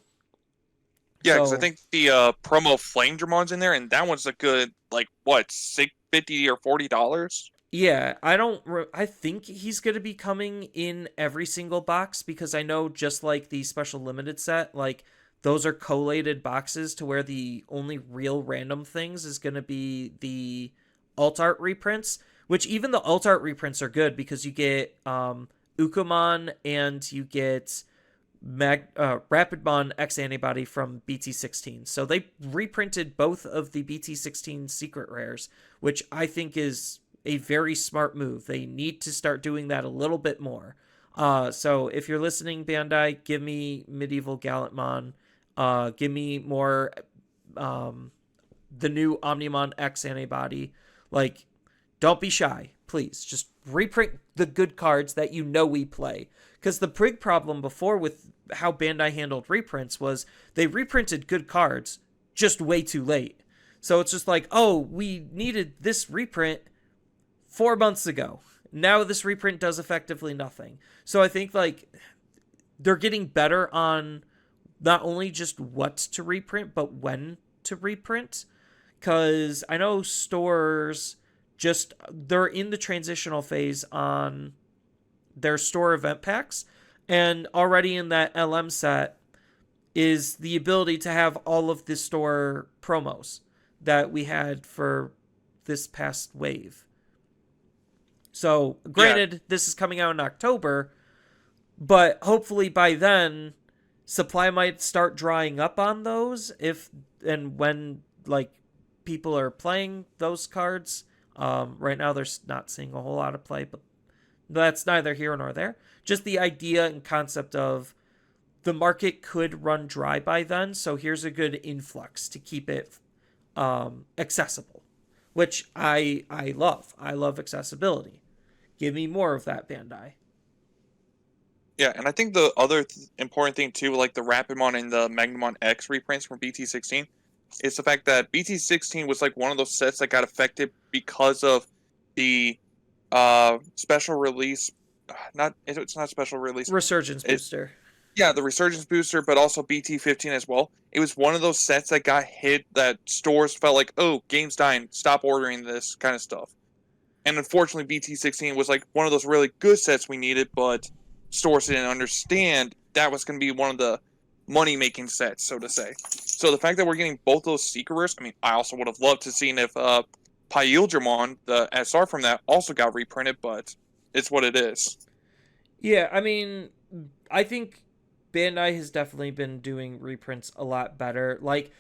Yeah, because I So think the promo Flame Dramon's in there, and that one's a good like what, $50 or $40. yeah, I think he's going to be coming in every single box because I know just like the special limited set, like those are collated boxes to where the only real random things is going to be the alt art reprints, which even the alt art reprints are good because you get Ukumon and you get Rapidmon X Antibody from BT16. So they reprinted both of the BT16 secret rares, which I think is a very smart move. They need to start doing that a little bit more. So if you're listening, Bandai, give me Medieval Gallantmon. Give me more the new Omnimon X Antibody. Like, don't be shy, please. Just reprint the good cards that you know we play. Because the big problem before with how Bandai handled reprints was they reprinted good cards just way too late. So it's just like, oh, we needed this reprint 4 months ago. Now this reprint does effectively nothing. So I think like they're getting better on not only just what to reprint, but when to reprint. Because I know stores just, they're in the transitional phase on their store event packs. And already in that LM set is the ability to have all of the store promos that we had for this past wave. So, granted, this is coming out in October, but hopefully by then, supply might start drying up on those if and when like people are playing those cards. Right now, they're not seeing a whole lot of play, but that's neither here nor there. Just the idea and concept of the market could run dry by then, so here's a good influx to keep it accessible, which I love. I love accessibility. Give me more of that, Bandai. Yeah, and I think the other important thing too, like the Rapidmon and the Magnamon X reprints from BT16, is the fact that BT16 was like one of those sets that got affected because of the special release. It's not special release. Resurgence booster. Yeah, the Resurgence booster, but also BT15 as well. It was one of those sets that got hit that stores felt like, oh, game's dying, stop ordering this kind of stuff. And unfortunately, BT16 was like one of those really good sets we needed, but stores didn't understand that was going to be one of the money-making sets, so to say. So the fact that we're getting both those secret rares, I mean, I also would have loved to seen if Pyildramon, the SR from that, also got reprinted, but it's what it is. Yeah, I mean, I think Bandai has definitely been doing reprints a lot better. Like,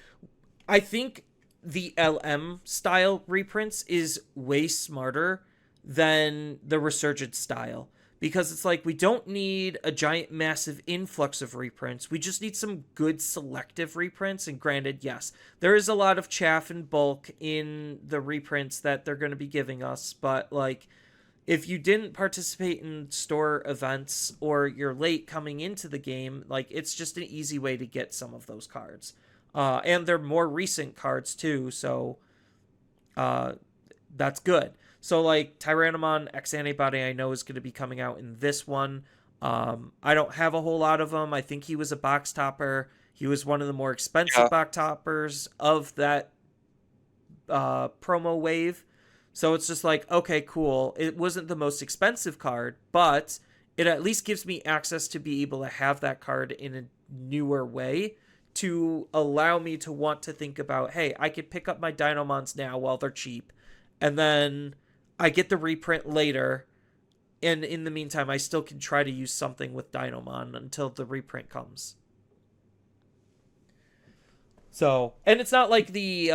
I think the LM style reprints is way smarter than the Resurgent style. Because it's like, we don't need a giant massive influx of reprints. We just need some good selective reprints. And granted, yes, there is a lot of chaff and bulk in the reprints that they're going to be giving us. But like, if you didn't participate in store events or you're late coming into the game, like, it's just an easy way to get some of those cards. And they're more recent cards too, so that's good. So, like, Tyrannomon X Antibody I know is going to be coming out in this one. I don't have a whole lot of them. I think he was a box topper. He was one of the more expensive box toppers of that promo wave. So it's just like, okay, cool. It wasn't the most expensive card, but it at least gives me access to be able to have that card in a newer way to allow me to want to think about, hey, I could pick up my Dinomons now while they're cheap, and then I get the reprint later, and in the meantime, I still can try to use something with Dinomon until the reprint comes. So, and it's not like the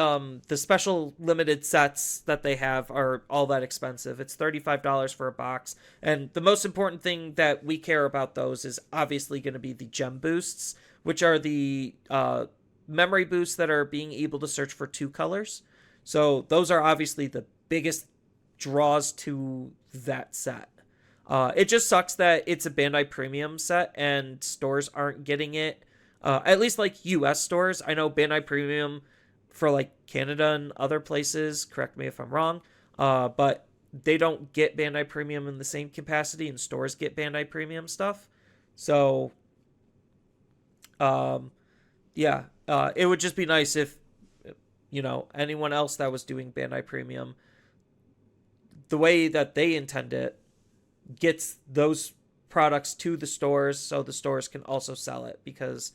special limited sets that they have are all that expensive. It's $35 for a box, and the most important thing that we care about those is obviously going to be the gem boosts, which are the memory boosts that are being able to search for 2 colors. So those are obviously the biggest draws to that set. It just sucks that it's a Bandai Premium set and stores aren't getting it. At least like US stores. I know Bandai Premium for like Canada and other places, correct me if I'm wrong, but they don't get Bandai Premium in the same capacity, and stores get Bandai Premium stuff. So, um, yeah, it would just be nice if, anyone else that was doing Bandai Premium, the way that they intend it, gets those products to the stores so the stores can also sell it, because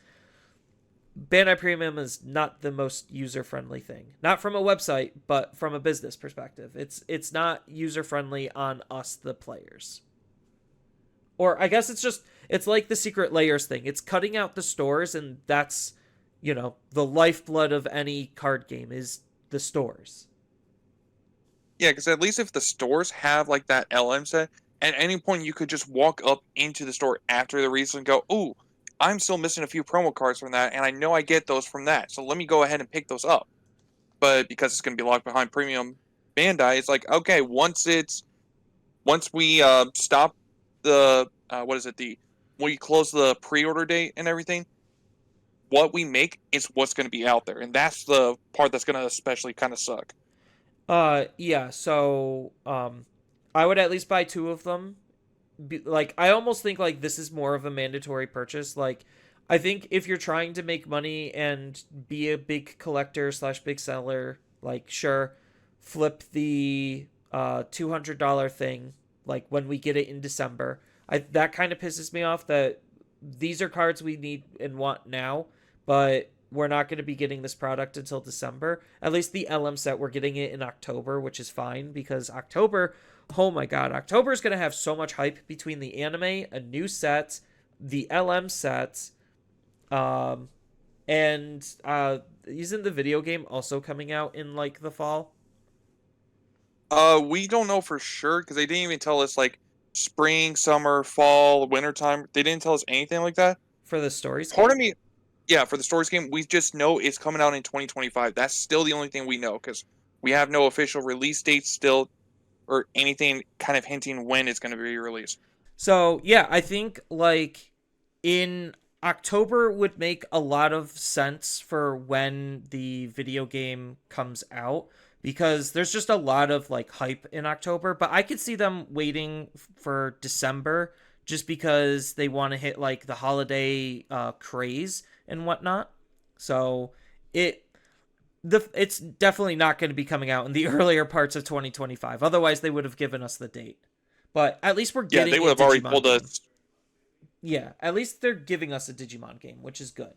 Bandai Premium is not the most user friendly thing. Not from a website, but from a business perspective. It's not user friendly on us, the players. Or I guess it's like the Secret Layers thing. It's cutting out the stores, and that's, the lifeblood of any card game is the stores. Yeah, because at least if the stores have like that LM set, at any point you could just walk up into the store after the release and go, "Ooh, I'm still missing a few promo cards from that, and I know I get those from that, so let me go ahead and pick those up." But because it's going to be locked behind Premium Bandai, it's like, okay, once we stop the what is it, the when you close the pre-order date and everything, what we make is what's going to be out there, and that's the part that's going to especially kind of suck. Yeah, so I would at least buy two of them. Like, I almost think like this is more of a mandatory purchase. Like, I think if you're trying to make money and be a big collector slash big seller, like, sure, flip the $200 thing like when we get it in December. That kind of pisses me off that these are cards we need and want now, but we're not going to be getting this product until December. At least the LM set, we're getting it in October, which is fine, because October, oh my god, October is going to have so much hype between the anime, a new set, the LM set, and isn't the video game also coming out in like the fall? We don't know for sure because they didn't even tell us like spring, summer, fall, winter time. They didn't tell us anything like that. For the stories Part game? of me, yeah, for the stories game, we just know it's coming out in 2025. That's still the only thing we know because we have no official release date still or anything kind of hinting when it's going to be released. So yeah, I think like in October would make a lot of sense for when the video game comes out, because there's just a lot of like hype in October, but I could see them waiting for December just because they want to hit like the holiday craze and whatnot. So it it's definitely not going to be coming out in the earlier parts of 2025. Otherwise, they would have given us the date. But at least we're Yeah, getting they would a have already Digimon told game. us. Yeah, at least they're giving us a Digimon game, which is good.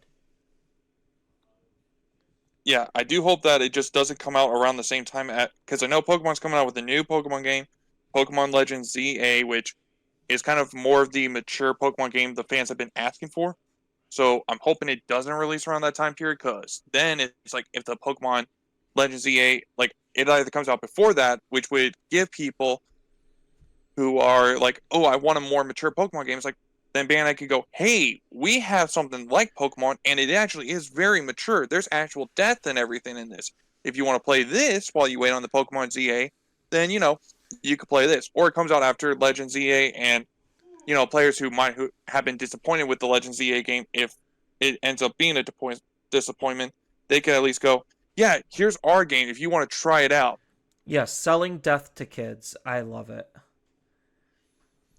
Yeah, I do hope that it just doesn't come out around the same time because I know Pokemon's coming out with a new Pokemon game, Pokemon Legends ZA, which is kind of more of the mature Pokemon game the fans have been asking for. So I'm hoping it doesn't release around that time period, because then it's like if the Pokemon Legends ZA, like it either comes out before that, which would give people who are like, oh, I want a more mature Pokemon game. It's like, then Bandai could go, hey, we have something like Pokemon, and it actually is very mature. There's actual depth and everything in this. If you want to play this while you wait on the Pokemon ZA, then, you could play this. Or it comes out after Legend ZA, and, players who have been disappointed with the Legend ZA game, if it ends up being a disappointment, they can at least go, yeah, here's our game if you want to try it out. Yes, selling death to kids. I love it.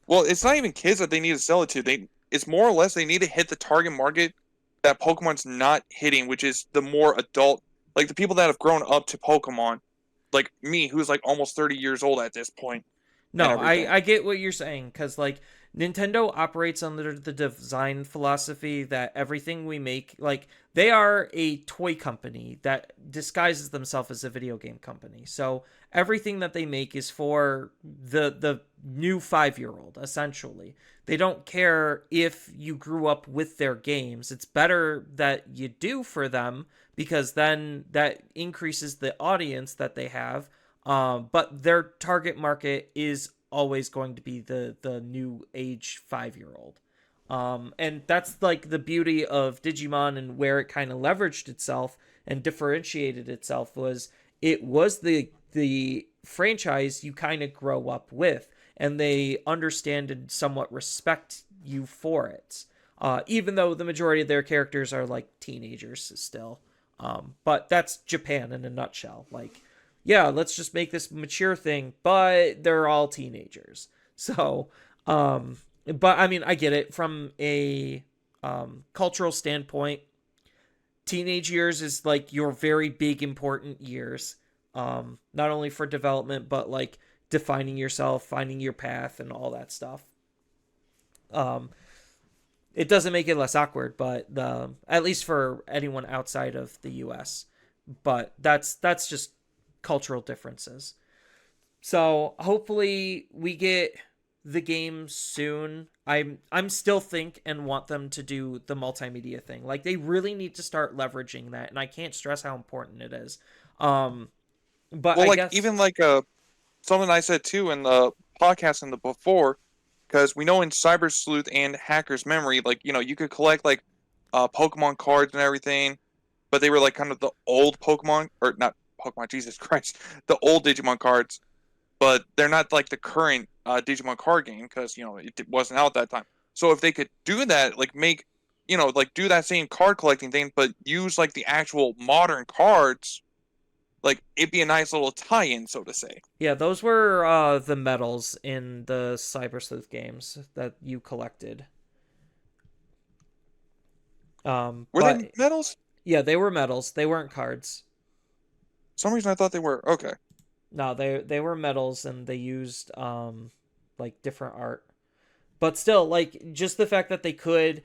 Well, it's not even kids that they need to sell it to. It's more or less they need to hit the target market that Pokemon's not hitting, which is the more adult, like the people that have grown up to Pokemon, like me, who's like almost 30 years old at this point, and No, everything. I get what you're saying, because like Nintendo operates under the design philosophy that everything we make, like, they are a toy company that disguises themselves as a video game company. So everything that they make is for the new 5-year-old, essentially. They don't care if you grew up with their games. It's better that you do for them, because then that increases the audience that they have. But their target market is always going to be the new age 5-year-old. And that's like the beauty of Digimon, and where it kind of leveraged itself and differentiated itself was it was the franchise you kind of grow up with, and they understand and somewhat respect you for it. Even though the majority of their characters are like teenagers still. But that's Japan in a nutshell. Like, yeah, let's just make this mature thing, but they're all teenagers. So, but I mean, I get it from a cultural standpoint. Teenage years is like your very big important years, not only for development but like defining yourself, finding your path, and all that stuff. Um, it doesn't make it less awkward, but at least for anyone outside of the U.S. But that's just cultural differences. So hopefully we get the game soon. I'm still think and want them to do the multimedia thing. Like they really need to start leveraging that, and I can't stress how important it is. Um, but Well, I like guess even like something I said too in the podcast in the before, because we know in Cyber Sleuth and Hacker's Memory, like you could collect like Pokemon cards and everything, but they were like kind of the old Pokemon or not Pokemon, Jesus Christ, the old Digimon cards, but they're not like the current Digimon card game because it wasn't out that time. So if they could do that, like make like do that same card collecting thing, but use like the actual modern cards, like it'd be a nice little tie-in, so to say. yeah, those were the medals in the Cyber Sleuth games that you collected. Were they But medals? yeah, they were medals. They weren't cards. For some reason I thought they were. Okay. No, they were medals, and they used like different art. But still, like just the fact that they could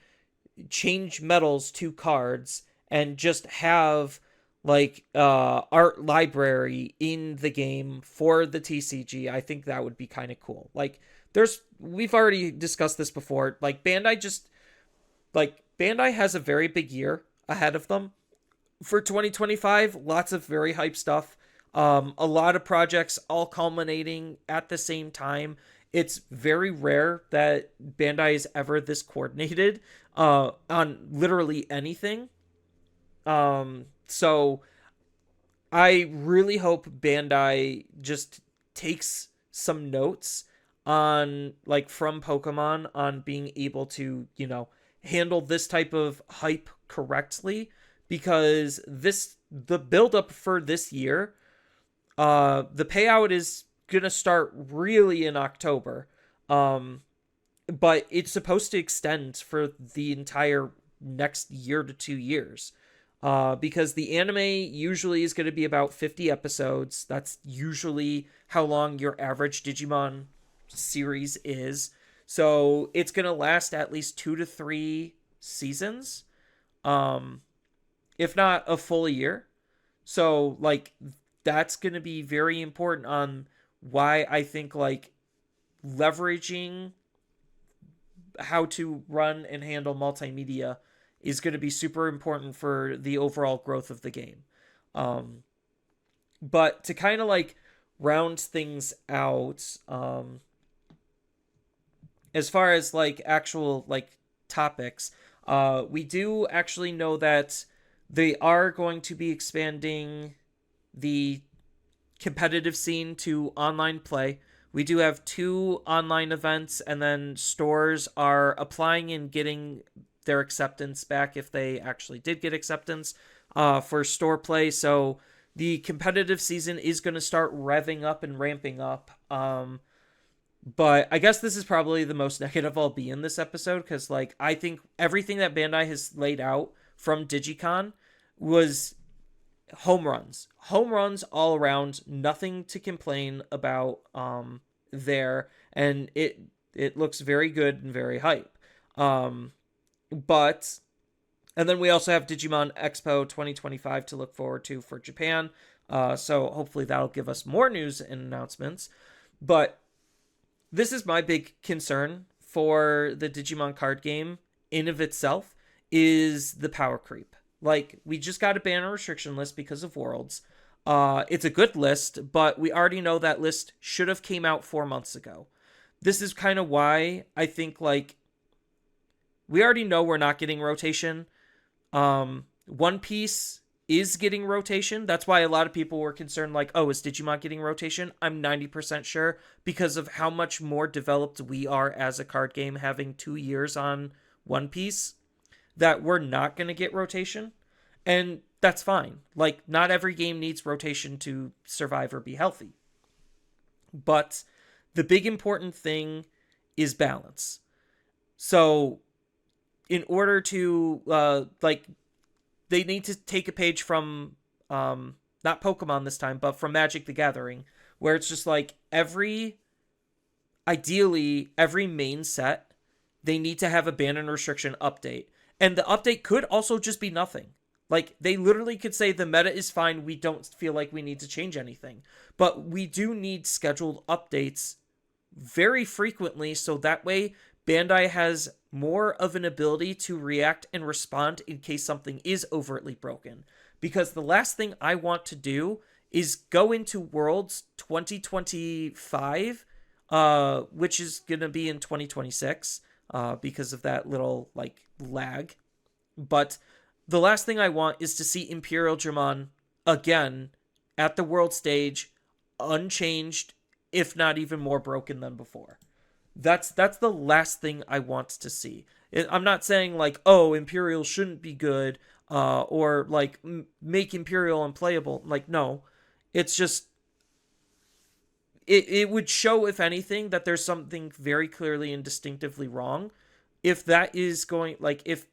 change medals to cards and just have like art library in the game for the TCG, I think that would be kind of cool. Like we've already discussed this before. Bandai has a very big year ahead of them for 2025. Lots of very hype stuff. A lot of projects all culminating at the same time. It's very rare that Bandai is ever this coordinated on literally anything. So I really hope Bandai just takes some notes on like from Pokemon on being able to, handle this type of hype correctly, because the build up for this year, the payout is gonna start really in October. But it's supposed to extend for the entire next year to 2 years. Because the anime usually is going to be about 50 episodes. That's usually how long your average Digimon series is. So it's going to last at least 2 to 3 seasons, um, if not a full year. So, like, that's going to be very important on why I think, like, leveraging how to run and handle multimedia is going to be super important for the overall growth of the game. Um, but to kind of like round things out, as far as like actual like topics, we do actually know that they are going to be expanding the competitive scene to online play. We do have 2 online events, and then stores are applying and getting their acceptance back if they actually did get acceptance for store play. So the competitive season is going to start revving up and ramping up. But I guess this is probably the most negative I'll be in this episode, because like I think everything that Bandai has laid out from Digicon was home runs all around, nothing to complain about there, and it looks very good and very hype. But and then we also have Digimon Expo 2025 to look forward to for Japan. So hopefully that'll give us more news and announcements. But this is my big concern for the Digimon card game in of itself, is the power creep. Like, we just got a ban or restriction list because of Worlds. It's a good list, but we already know that list should have came out 4 months ago. This is kind of why I think, like, we already know we're not getting rotation. One Piece is getting rotation. That's why a lot of people were concerned, like, oh, is Digimon getting rotation? I'm 90% sure, because of how much more developed we are as a card game, having 2 years on One Piece, that we're not going to get rotation. And that's fine. Like, not every game needs rotation to survive or be healthy. But the big important thing is balance. So, in order to, they need to take a page from, not Pokemon this time, but from Magic the Gathering, where it's just like ideally, every main set, they need to have a ban and restriction update. And the update could also just be nothing. Like, they literally could say the meta is fine, we don't feel like we need to change anything. But we do need scheduled updates very frequently, so that way Bandai has more of an ability to react and respond in case something is overtly broken. Because the last thing I want to do is go into Worlds 2025, which is going to be in 2026, because of that little, like, lag. But the last thing I want is to see Imperial Dramon again at the world stage, unchanged, if not even more broken than before. That's the last thing I want to see. I'm not saying like, oh, Imperial shouldn't be good, or like make Imperial unplayable. Like, no, it's just it would show, if anything, that there's something very clearly and distinctively wrong. If that is going, like, if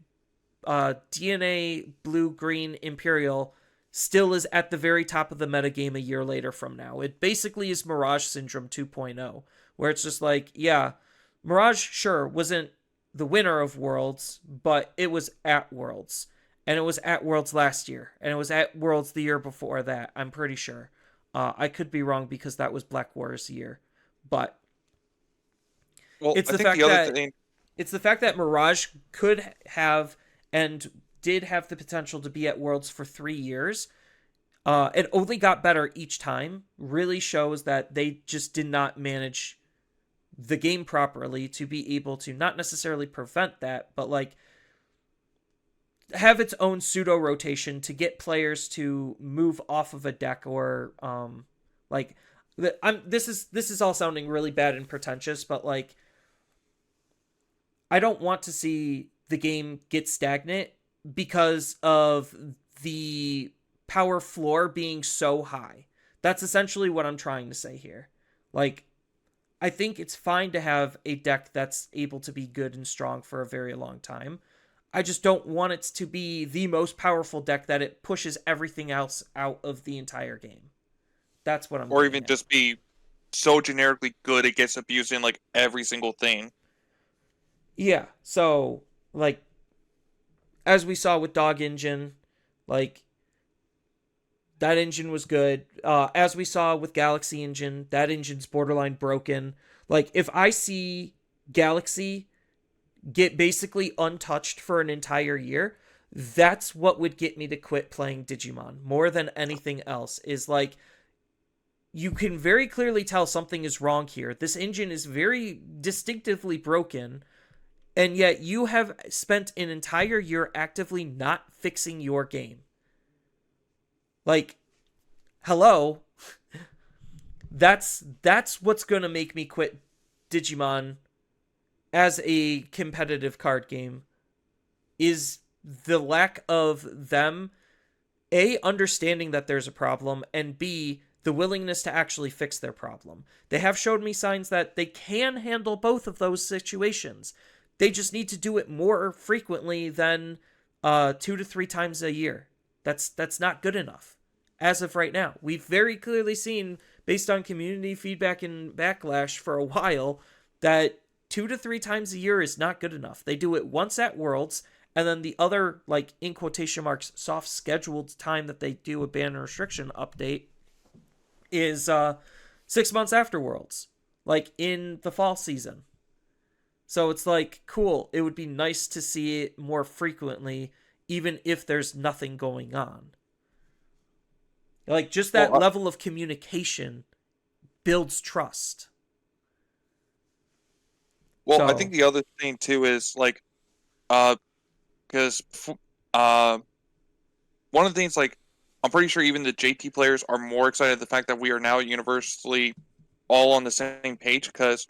DNA Blue Green Imperial still is at the very top of the metagame a year later from now. It basically is Mirage Syndrome 2.0, where it's just like, yeah, Mirage, sure, wasn't the winner of Worlds, but it was at Worlds. And it was at Worlds last year. And it was at Worlds the year before that, I'm pretty sure. I could be wrong because that was Black Warriors' year. But Well, it's I the think fact the other that thing, it's the fact that Mirage could have and did have the potential to be at Worlds for 3 years, and only got better each time, really shows that they just did not manage the game properly to be able to not necessarily prevent that, but like have its own pseudo rotation to get players to move off of a deck, or like this is all sounding really bad and pretentious, but like I don't want to see the game get stagnant because of the power floor being so high. That's essentially what I'm trying to say here. Like, I think it's fine to have a deck that's able to be good and strong for a very long time. I just don't want it to be the most powerful deck that it pushes everything else out of the entire game. That's what I'm or getting even at. just be so generically good it gets abused in like every single thing. Yeah, so, like, as we saw with Dog Engine, like, that engine was good. As we saw with Galaxy Engine, that engine's borderline broken. Like, if I see Galaxy get basically untouched for an entire year, that's what would get me to quit playing Digimon more than anything else. Is like, you can very clearly tell something is wrong here. This engine is very distinctively broken, and yet you have spent an entire year actively not fixing your game. Like, hello. That's what's going to make me quit Digimon as a competitive card game, is the lack of them A, understanding that there's a problem, and B, the willingness to actually fix their problem. They have showed me signs that they can handle both of those situations. They just need to do it more frequently than 2 to 3 times a year. That's not good enough as of right now. We've very clearly seen, based on community feedback and backlash for a while, that 2 to 3 times a year is not good enough. They do it once at Worlds, and then the other, like, in quotation marks, soft scheduled time that they do a ban restriction update is 6 months after Worlds, like in the fall season. So it's like, cool, it would be nice to see it more frequently, even if there's nothing going on. Like, just that level of communication builds trust. Well, So, I think the other thing too is like, because one of the things, like, I'm pretty sure even the JT players are more excited at the fact that we are now universally all on the same page. Because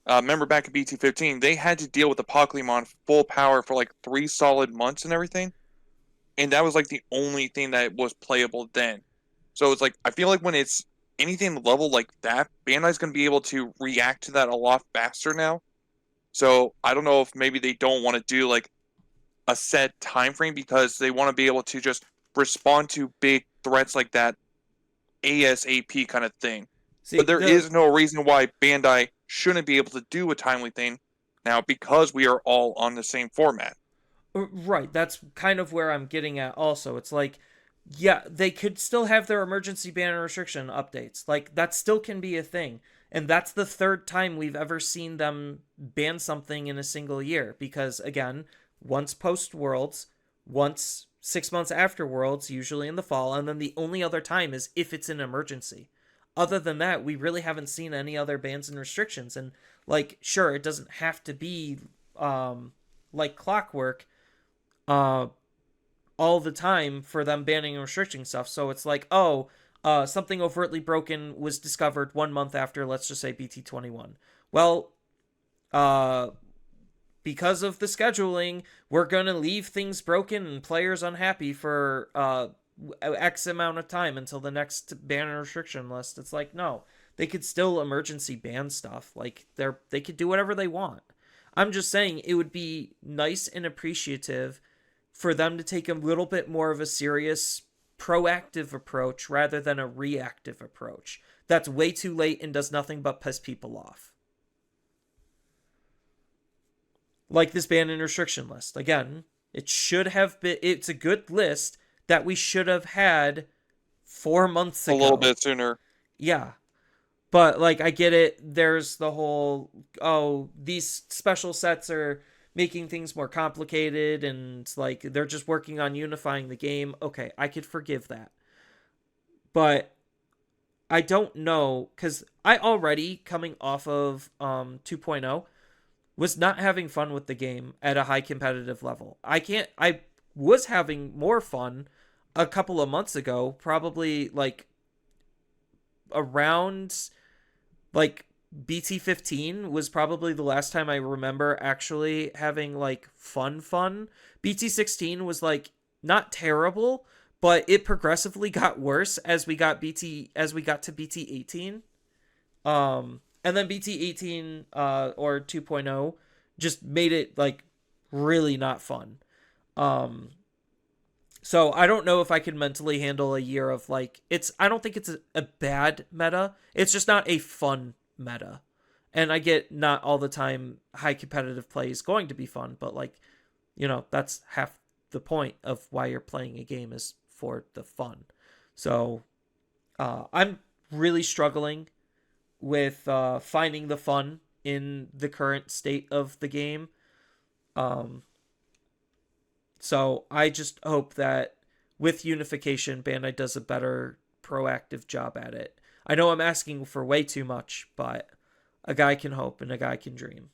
remember back at BT15, they had to deal with the Pokemon full power for like 3 solid months and everything. and that was like the only thing that was playable then. So it's like I feel like when it's anything level like that, Bandai's going to be able to react to that a lot faster now. So I don't know if maybe they don't want to do like a set time frame because they want to be able to just respond to big threats like that ASAP kind of thing. See, But there is no reason why Bandai shouldn't be able to do a timely thing now because we are all on the same format. right, that's kind of where I'm getting at also. It's like, yeah, they could still have their emergency ban and restriction updates. Like, that still can be a thing. And that's the third time we've ever seen them ban something in a single year. Because, again, once post Worlds, once 6 months after Worlds, usually in the fall, and then the only other time is if it's an emergency. Other than that, we really haven't seen any other bans and restrictions. And, like, sure, it doesn't have to be like clockwork, uh, all the time for them banning and restricting stuff. So it's like, oh, something overtly broken was discovered 1 month after, let's just say, BT21. Well, uh, because of the scheduling, we're going to leave things broken and players unhappy for X amount of time until the next ban and restriction list. It's like, no, they could still emergency ban stuff. Like, they could do whatever they want. I'm just saying it would be nice and appreciative for them to take a little bit more of a serious proactive approach rather than a reactive approach. That's way too late and does nothing but piss people off. Like this ban and restriction list. Again, it should have been, it's a good list that we should have had 4 months ago. A little bit sooner. Yeah. But, like, I get it. There's the whole, oh, these special sets are making things more complicated and, like, they're just working on unifying the game. Okay, I could forgive that. But I don't know, because I already, coming off of 2.0, was not having fun with the game at a high competitive level. I was having more fun a couple of months ago, probably, like, around, like, BT15 was probably the last time I remember actually having, like, fun. BT16 was, like, not terrible, but it progressively got worse as we got to BT18. And then BT18 or 2.0 just made it, like, really not fun. So I don't know if I can mentally handle a year of, like, I don't think it's a bad meta. It's just not a fun meta. And I get not all the time high competitive play is going to be fun, but, like, that's half the point of why you're playing a game is for the fun. So I'm really struggling with finding the fun in the current state of the game. So I just hope that with unification, Bandai does a better proactive job at it. I know I'm asking for way too much, but a guy can hope and a guy can dream.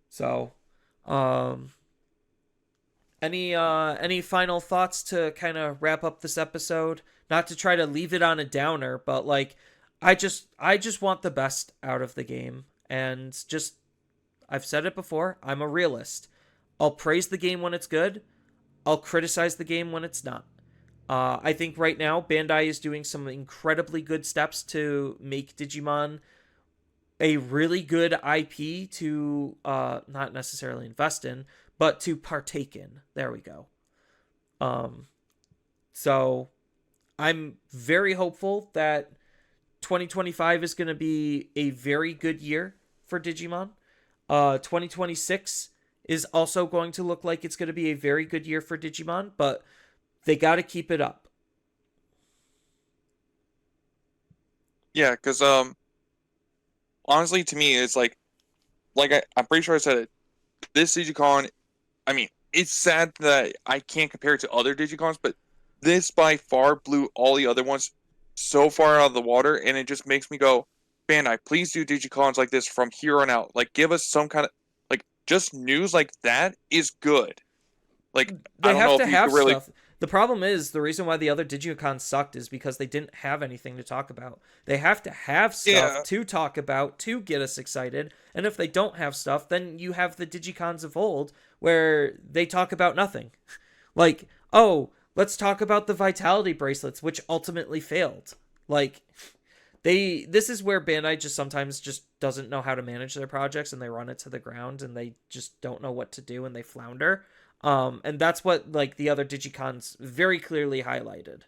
So, any final thoughts to kind of wrap up this episode? Not to try to leave it on a downer, but, like, I just want the best out of the game, and just, I've said it before, I'm a realist. I'll praise the game when it's good. I'll criticize the game when it's not. I think right now Bandai is doing some incredibly good steps to make Digimon a really good IP to not necessarily invest in, but to partake in. There we go. So I'm very hopeful that 2025 is going to be a very good year for Digimon. 2026 is also going to look like it's going to be a very good year for Digimon, but they got to keep it up. Yeah, because honestly, to me, it's like I'm pretty sure I said it. This Digicon, I mean, it's sad that I can't compare it to other Digicons, but this by far blew all the other ones so far out of the water, and it just makes me go, Bandai, please do Digicons like this from here on out. Like, give us some kind of, like, just news like that is good. Like, I They don't have know to if you have could really. stuff. The problem is the reason why the other Digicons sucked is because they didn't have anything to talk about. They have to have stuff Yeah, to talk about to get us excited. And if they don't have stuff, then you have the Digicons of old where they talk about nothing. Like, oh, let's talk about the vitality bracelets, which ultimately failed. Like, this is where Bandai just sometimes just doesn't know how to manage their projects, and they run it to the ground, and they just don't know what to do, and they flounder. And that's what like the other Digicons very clearly highlighted,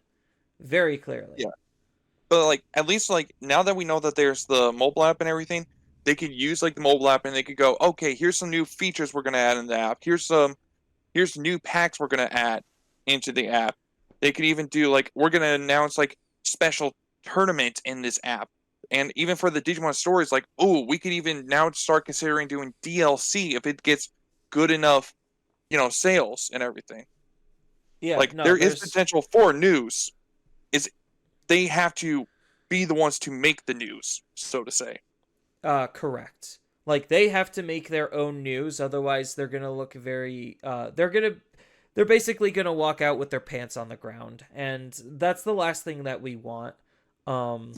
very clearly. Yeah. But like at least like now that we know that there's the mobile app and everything, they could use like the mobile app and they could go, okay, here's some new features we're gonna add in the app. Here's new packs we're gonna add into the app. They could even do like we're gonna announce like special tournaments in this app. And even for the Digimon stories, like, oh, we could even now start considering doing DLC if it gets good enough, sales and everything. Yeah, Like no, there is there's potential for news. Is they have to be the ones to make the news, so to say. correct. Like they have to make their own news, otherwise they're gonna look very. They're basically gonna walk out with their pants on the ground, and that's the last thing that we want. Um,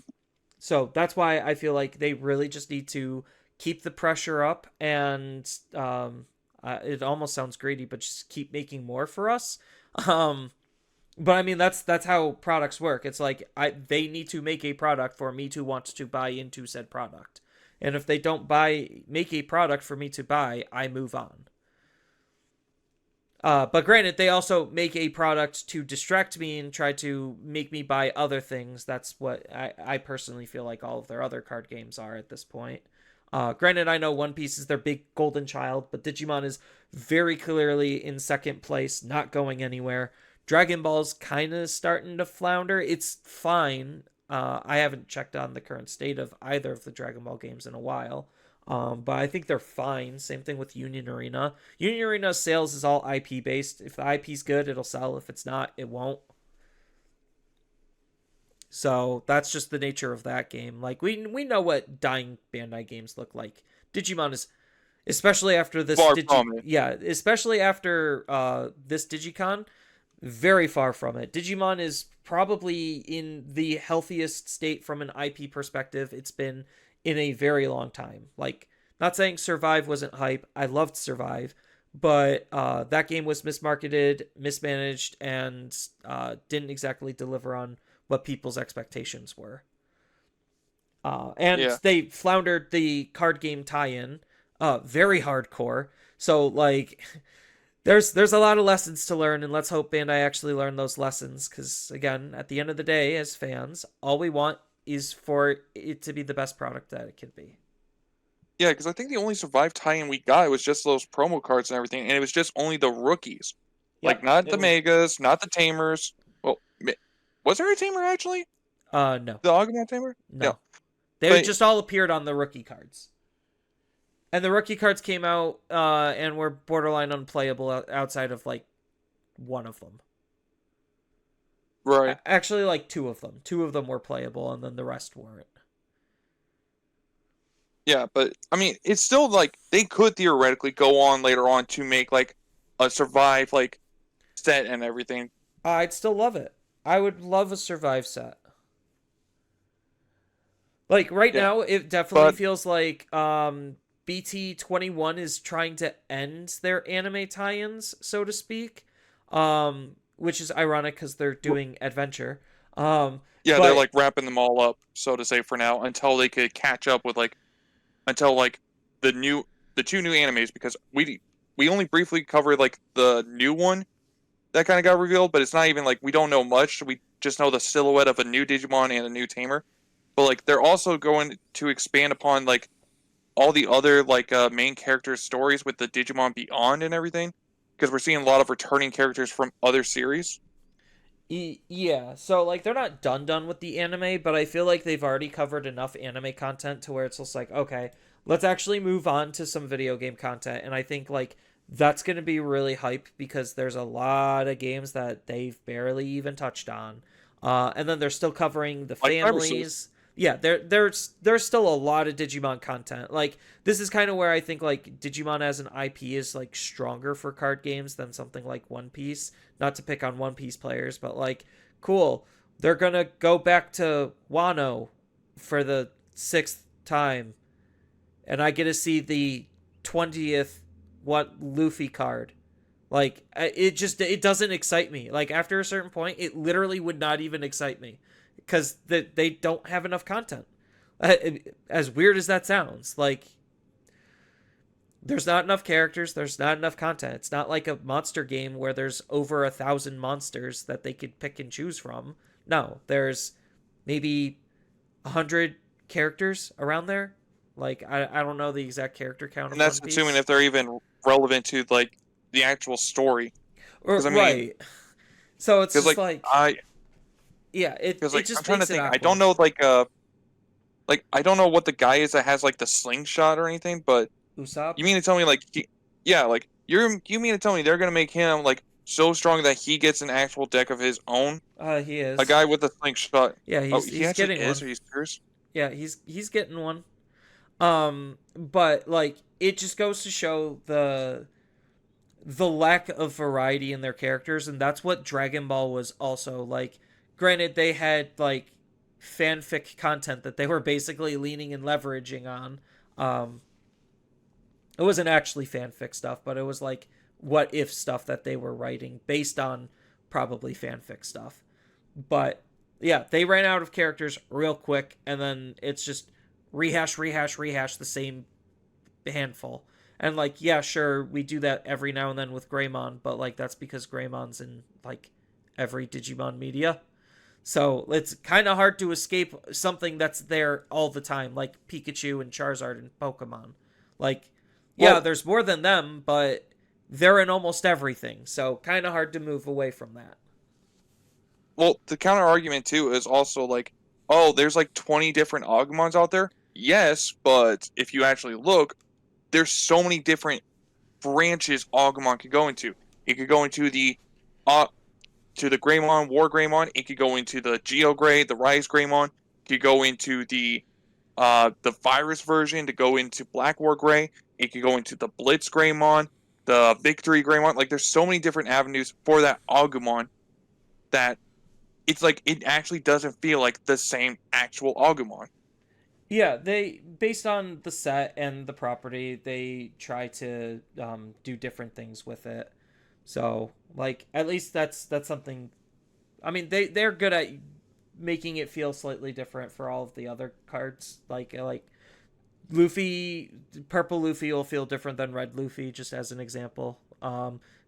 so that's why I feel like they really just need to keep the pressure up, and it almost sounds greedy, but just keep making more for us. Um, but I mean that's how products work. It's like they need to make a product for me to want to buy into said product. And if they don't make a product for me to buy, I move on. But granted, they also make a product to distract me and try to make me buy other things. That's what I personally feel like all of their other card games are at this point. Granted, I know One Piece is their big golden child, but Digimon is very clearly in second place, not going anywhere. Dragon Ball's kind of starting to flounder. It's fine. I haven't checked on the current state of either of the Dragon Ball games in a while. But I think they're fine. Same thing with Union Arena. Union Arena's sales is all IP based. If the IP's good, it'll sell. If it's not, it won't. So that's just the nature of that game. Like we know what dying Bandai games look like. Digimon is, especially after this Far from it. yeah, especially after this Digicon, very far from it. Digimon is probably in the healthiest state from an IP perspective it's been in a very long time. Like, not saying Survive wasn't hype. I loved Survive, but that game was mismarketed, mismanaged, and didn't exactly deliver on what people's expectations were. And Yeah. they floundered the card game tie-in, very hardcore. So like, there's a lot of lessons to learn, and let's hope Bandai actually learn those lessons. Because again, at the end of the day, as fans, all we want is for it to be the best product that it can be. Yeah, because I think the only Survive tie-in we got was just those promo cards and everything, and it was just only the rookies. Like, Yep. not the Megas, not the Tamers. Well, was there a Tamer, actually? No. The Agumon Tamer? No. No. They But, just all appeared on the rookie cards. And the rookie cards came out and were borderline unplayable outside of, like, one of them. right. Actually, like, two of them. Two of them were playable, and then the rest weren't. Yeah, but, I mean, it's still, like, they could theoretically go on later on to make, like, a Survive, like, set and everything. I'd still love it. I would love a Survive set. Like, right Yeah. now, it definitely But, feels like BT21 is trying to end their anime tie-ins, so to speak. Which is ironic because they're doing adventure. yeah, they're, But like, wrapping them all up, so to say, for now, until they could catch up with, like, until, like, the two new animes, because we only briefly covered, like, the new one that kind of got revealed, but it's not even, like, we don't know much. We just know the silhouette of a new Digimon and a new Tamer. But, like, they're also going to expand upon, like, all the other, like, main character stories with the Digimon Beyond and everything, because we're seeing a lot of returning characters from other series. yeah, so like they're not done with the anime, but I feel like they've already covered enough anime content to where it's just like, okay, let's actually move on to some video game content. And I think like that's going to be really hype because there's a lot of games that they've barely even touched on. And then they're still covering the Like Cyber families. Yeah, there's still a lot of Digimon content. Like this is kind of where I think like Digimon as an IP is like stronger for card games than something like One Piece. Not to pick on One Piece players, but like cool. They're going to go back to Wano for the 6th time and I get to see the 20th what Luffy card. Like, it doesn't excite me. Like, after a certain point, it literally would not even excite me because they don't have enough content. As weird as that sounds, like, there's not enough characters, there's not enough content. It's not like a monster game where there's over 1,000 monsters that they could pick and choose from. No, there's maybe 100 characters around there. Like, I don't know the exact character count of And that's One assuming Piece. if they're even relevant to like the actual story. Or, Because I mean, right. So it's because just like like, I, yeah, because it like I'm just trying to makes it think. I don't awkward. know like I don't know what the guy is that has like the slingshot or anything. But Usopp? you mean to tell me like yeah, like you mean to tell me they're gonna make him like so strong that he gets an actual deck of his own? He A is. guy with a slingshot. Yeah, Oh, he he's actually getting is. one. Are you serious? Yeah, he's getting one. But like it just goes to show the lack of variety in their characters, and that's what Dragon Ball was also like. Granted, they had like fanfic content that they were basically leaning and leveraging on. Um, it wasn't actually fanfic stuff, but it was like what if stuff that they were writing based on probably fanfic stuff. But yeah, they ran out of characters real quick, and then it's just rehash the same handful. And like, yeah, sure, we do that every now and then with Greymon, but like that's because Greymon's in like every Digimon media. So it's kind of hard to escape something that's there all the time, like Pikachu and Charizard and Pokemon. Like, yeah, Well, there's more than them, but they're in almost everything. So kind of hard to move away from that. the counter argument too is also like, oh, there's like 20 different Agumons out there. Yes, but if you actually look, there's so many different branches Agumon could go into. It could go into uh the Greymon, War Greymon. It could go into the Geo Grey, the Rise Greymon. It could go into the Virus version to go into Black War Grey. It could go into the Blitz Greymon, the Victory Greymon. Like there's so many different avenues for that Agumon that it's like it actually doesn't feel like the same actual Agumon. Yeah, they based on the set and the property, they try to do different things with it. So, like, at least that's something. I mean, they're good at making it feel slightly different for all of the other cards. Like Luffy, purple Luffy will feel different than red Luffy, just as an example.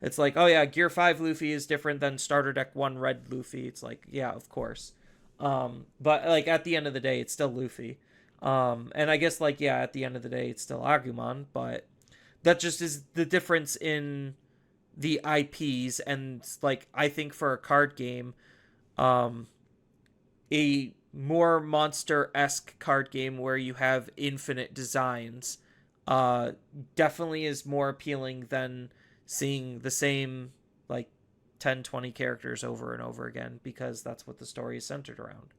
It's like, oh yeah, Gear 5 Luffy is different than Starter Deck 1 red Luffy. It's like, yeah, of course. But like at the end of the day, it's still Luffy. And I guess like yeah, at the end of the day, it's still Agumon, but that just is the difference in the IPs. And like I think for a card game, um, a more monster-esque card game where you have infinite designs uh definitely is more appealing than seeing the same like 10, 20 characters over and over again, because that's what the story is centered around.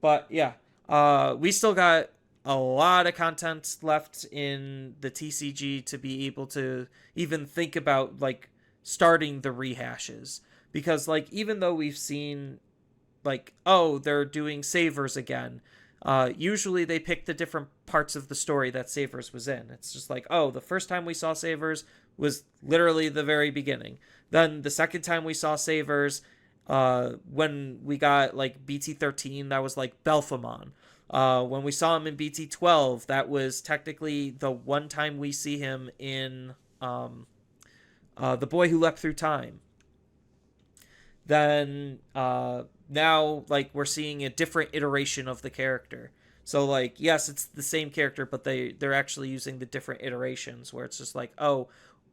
But yeah, we still got a lot of content left in the TCG to be able to even think about like starting the rehashes, because like even though we've seen like, oh, they're doing Savers again. Usually they pick the different parts of the story that Savers was in. It's just like, oh, the first time we saw Savers was literally the very beginning. Then the second time we saw Savers, when we got like BT13, that was like Belphamon. When we saw him in BT12, that was technically the one time we see him in The Boy Who Leapt Through Time. Then now like we're seeing a different iteration of the character. So like yes, it's the same character, but they're actually using the different iterations where it's just like, oh,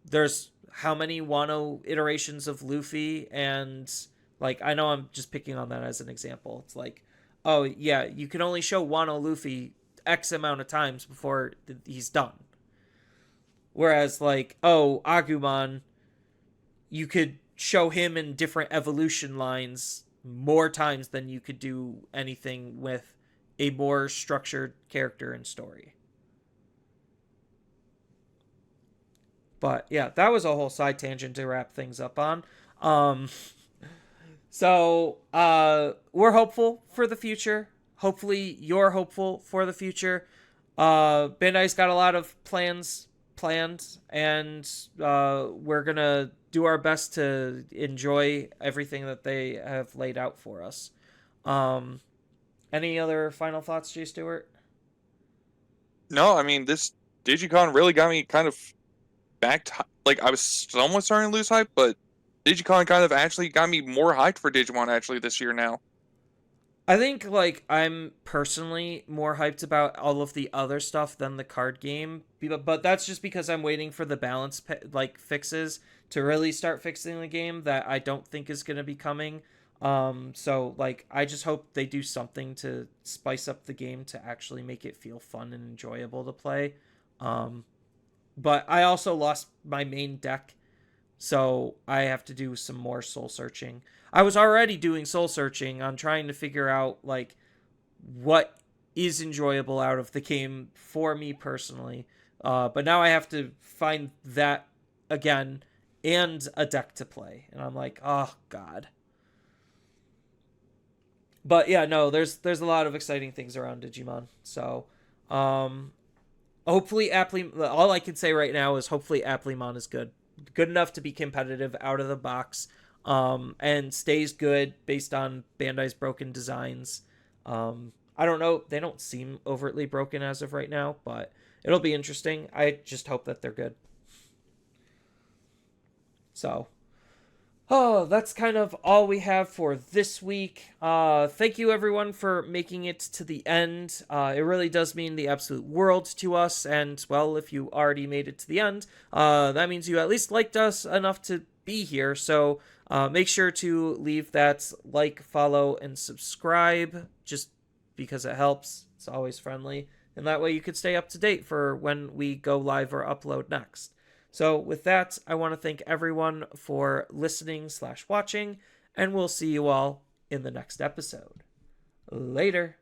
there's how many Wano iterations of Luffy, and like I know I'm just picking on that as an example. It's like, oh yeah, you can only show Wano Luffy X amount of times before he's done. Whereas like, oh, Agumon, you could show him in different evolution lines more times than you could do anything with a more structured character and story. But yeah, that was a whole side tangent to wrap things up on. Um, we're hopeful for the future. Hopefully, you're hopeful for the future. Bandai's got a lot of plans planned, and we're gonna do our best to enjoy everything that they have laid out for us. Um, any other final thoughts, Jay Stewart? No, I mean this DigiCon really got me kind of back to, like I was somewhat starting to lose hype, but DigiCon kind of actually got me more hyped for Digimon actually this year now. I think like I'm personally more hyped about all of the other stuff than the card game, but that's just because I'm waiting for the balance like fixes to really start fixing the game that I don't think is going to be coming. So like I just hope they do something to spice up the game to actually make it feel fun and enjoyable to play. Um, but I also lost my main deck, so I have to do some more soul searching. I was already doing soul searching on trying to figure out like what is enjoyable out of the game for me personally. But now I have to find that again and a deck to play, and I'm like, oh god. But yeah, no, there's a lot of exciting things around Digimon. So, um, hopefully all I can say right now is hopefully Applemon is good enough to be competitive out of the box, and stays good based on Bandai's broken designs. I don't know, they don't seem overtly broken as of right now, but it'll be interesting. I just hope that they're good. So, oh, that's kind of all we have for this week. Thank you everyone for making it to the end. It really does mean the absolute world to us. And well, if you already made it to the end, that means you at least liked us enough to be here. So make sure to leave that like, follow, and subscribe, just because it helps. It's always friendly. And that way you could stay up to date for when we go live or upload next. So with that, I want to thank everyone for listening/watching, and we'll see you all in the next episode. Later.